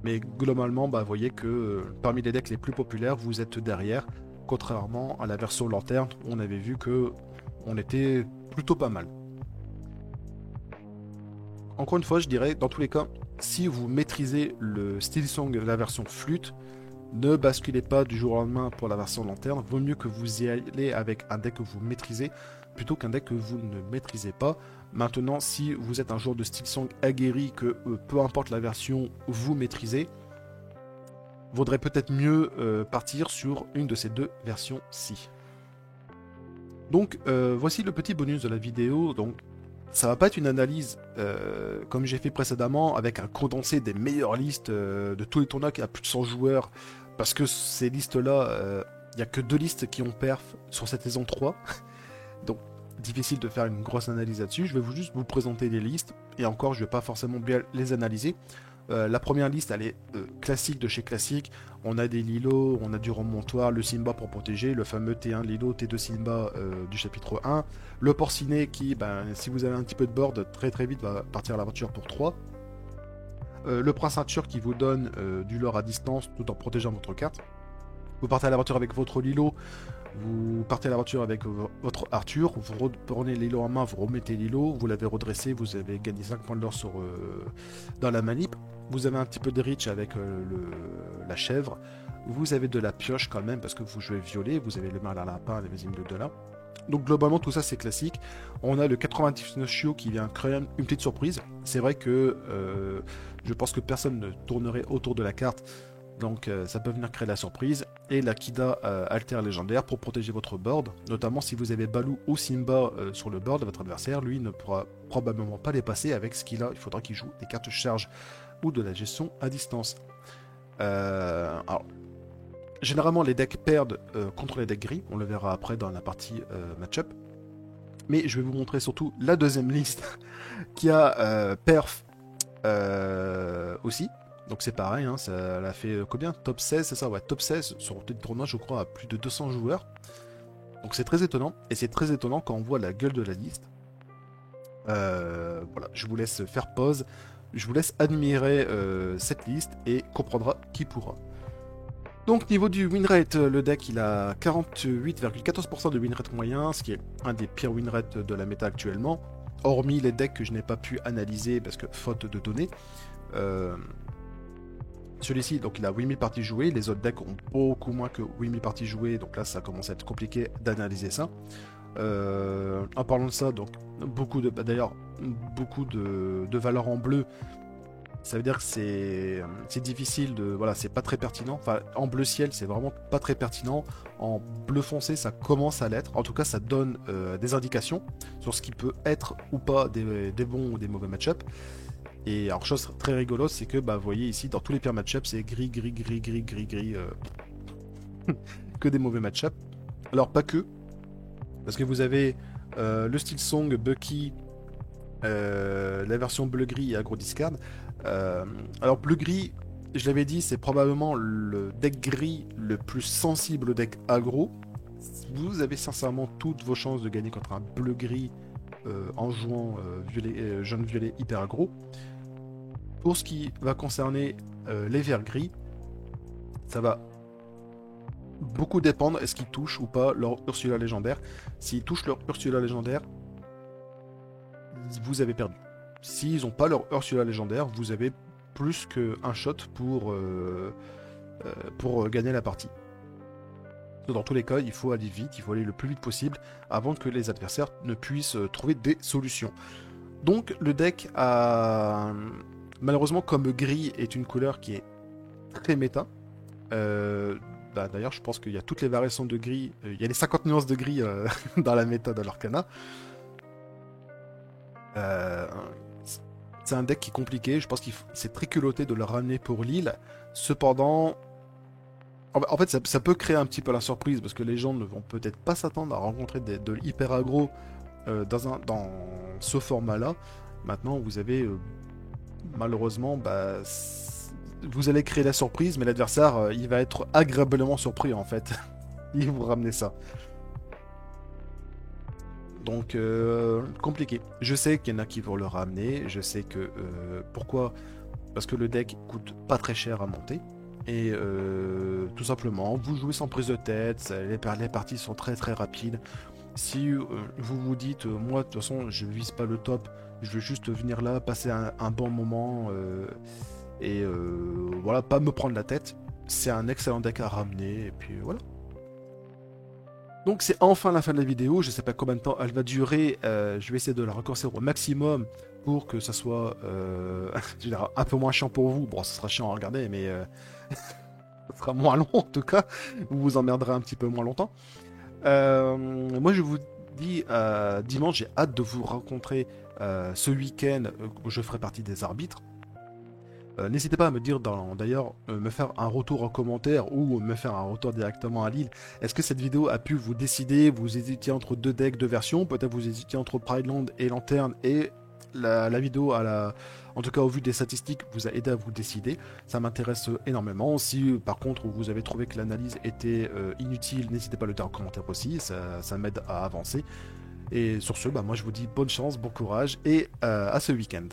S1: Mais globalement, vous voyez que parmi les decks les plus populaires, vous êtes derrière, contrairement à la version lanterne où on avait vu que on était plutôt pas mal. Encore une fois, je dirais, dans tous les cas, si vous maîtrisez le Silksong de la version flûte, ne basculez pas du jour au lendemain pour la version lanterne. Vaut mieux que vous y allez avec un deck que vous maîtrisez plutôt qu'un deck que vous ne maîtrisez pas. Maintenant, si vous êtes un joueur de Silksong aguerri, que peu importe la version, vous maîtrisez, vaudrait peut-être mieux partir sur une de ces deux versions-ci. Donc, voici le petit bonus de la vidéo. Donc, ça va pas être une analyse comme j'ai fait précédemment avec un condensé des meilleures listes de tous les tournois qui a plus de 100 joueurs, parce que ces listes là il n'y a que 2 listes qui ont perf sur cette saison 3 donc difficile de faire une grosse analyse là-dessus. Je vais juste vous présenter les listes, et encore je vais pas forcément bien les analyser. La première liste, elle est classique de chez classique. On a des Lilo, on a du remontoir, le Simba pour protéger, le fameux T1 Lilo, T2 Simba du chapitre 1. Le Porcinet qui, si vous avez un petit peu de board, très très vite va partir à l'aventure pour 3. Le Prince Ceinture qui vous donne du lore à distance tout en protégeant votre carte. Vous partez à l'aventure avec votre Lilo, vous partez à l'aventure avec votre Arthur, vous reprenez Lilo en main, vous remettez Lilo, vous l'avez redressé, vous avez gagné 5 points de lore dans la manip. Vous avez un petit peu de reach avec la chèvre, vous avez de la pioche quand même parce que vous jouez violet, vous avez le mal à lapin, les mésimes de là. Donc globalement tout ça c'est classique. On a le 99 Chiot qui vient créer une petite surprise. C'est vrai que je pense que personne ne tournerait autour de la carte, donc ça peut venir créer la surprise. Et la Kida Alter légendaire pour protéger votre board, notamment si vous avez Baloo ou Simba sur le board de votre adversaire, lui ne pourra probablement pas les passer avec ce qu'il a. Il faudra qu'il joue des cartes charge ou de la gestion à distance. Alors, généralement les decks perdent contre les decks gris, on le verra après dans la partie match-up. Mais je vais vous montrer surtout la deuxième liste qui a perf aussi. Donc c'est pareil, hein, ça a fait combien? Top 16, c'est ça? Ouais, top 16 sur le tournoi, je crois, à plus de 200 joueurs. Donc c'est très étonnant, et c'est très étonnant quand on voit la gueule de la liste. Voilà, je vous laisse faire pause, je vous laisse admirer cette liste et comprendra qui pourra. Donc niveau du win rate, le deck il a 48,14% de win rate moyen, ce qui est un des pires win rates de la méta actuellement, hormis les decks que je n'ai pas pu analyser parce que faute de données. Celui-ci, donc il a 8000 parties jouées, les autres decks ont beaucoup moins que 8000 parties jouées, donc là ça commence à être compliqué d'analyser ça. En parlant de ça, donc beaucoup de valeurs en bleu, ça veut dire que c'est difficile de, voilà, c'est pas très pertinent. Enfin, en bleu ciel c'est vraiment pas très pertinent, en bleu foncé ça commence à l'être, en tout cas ça donne des indications sur ce qui peut être ou pas des bons ou des mauvais match-up. Et alors chose très rigolote, c'est que vous voyez ici dans tous les pires match-up c'est gris, que des mauvais match-up. Alors pas que, parce que vous avez le Silksong, Bucky, la version bleu-gris et agro-discard. Alors bleu-gris, je l'avais dit, c'est probablement le deck gris le plus sensible au deck aggro. Vous avez sincèrement toutes vos chances de gagner contre un bleu-gris en jouant jaune-violet hyper aggro. Pour ce qui va concerner les verts gris, ça va beaucoup dépendre est-ce qu'ils touchent ou pas leur Ursula légendaire. S'ils touchent leur Ursula légendaire, vous avez perdu. s'ils n'ont pas leur Ursula légendaire, vous avez plus qu'un shot pour gagner la partie. Dans tous les cas, il faut aller vite, il faut aller le plus vite possible avant que les adversaires ne puissent trouver des solutions. Donc le deck a... Malheureusement, comme gris est une couleur qui est très méta, d'ailleurs je pense qu'il y a toutes les variations de gris, il y a les 50 nuances de gris dans la méta de l'Arcana. C'est un deck qui est compliqué, je pense que c'est très culotté de le ramener pour Lille. Cependant, en fait ça peut créer un petit peu la surprise, parce que les gens ne vont peut-être pas s'attendre à rencontrer de l'hyper aggro dans ce format-là. Maintenant, vous avez malheureusement, vous allez créer la surprise, mais l'adversaire, il va être agréablement surpris en fait. Il vous ramener ça. Donc, compliqué. Je sais qu'il y en a qui vont le ramener. Je sais que... pourquoi? Parce que le deck coûte pas très cher à monter. Et tout simplement, vous jouez sans prise de tête. Les parties sont très très rapides. Si vous vous dites, moi de toute façon, je vise pas le top. Je veux juste venir là, passer un bon moment. Voilà, pas me prendre la tête. C'est un excellent deck à ramener. Et puis voilà. Donc c'est enfin la fin de la vidéo, je sais pas combien de temps elle va durer, je vais essayer de la raccourcir au maximum pour que ça soit je veux dire, un peu moins chiant pour vous. Bon, ça sera chiant à regarder, mais ça sera moins long en tout cas, vous vous emmerderez un petit peu moins longtemps. Moi je vous dis, dimanche, j'ai hâte de vous rencontrer ce week-end où je ferai partie des arbitres. N'hésitez pas à me dire, d'ailleurs, me faire un retour en commentaire ou me faire un retour directement à Lille. Est-ce que cette vidéo a pu vous décider? Vous hésitiez entre deux decks, deux versions? Peut-être vous hésitiez entre Prideland et Lanterne, et la vidéo, en tout cas au vu des statistiques, vous a aidé à vous décider. Ça m'intéresse énormément. Si par contre vous avez trouvé que l'analyse était inutile, n'hésitez pas à le dire en commentaire aussi. Ça m'aide à avancer. Et sur ce, moi je vous dis bonne chance, bon courage et à ce week-end.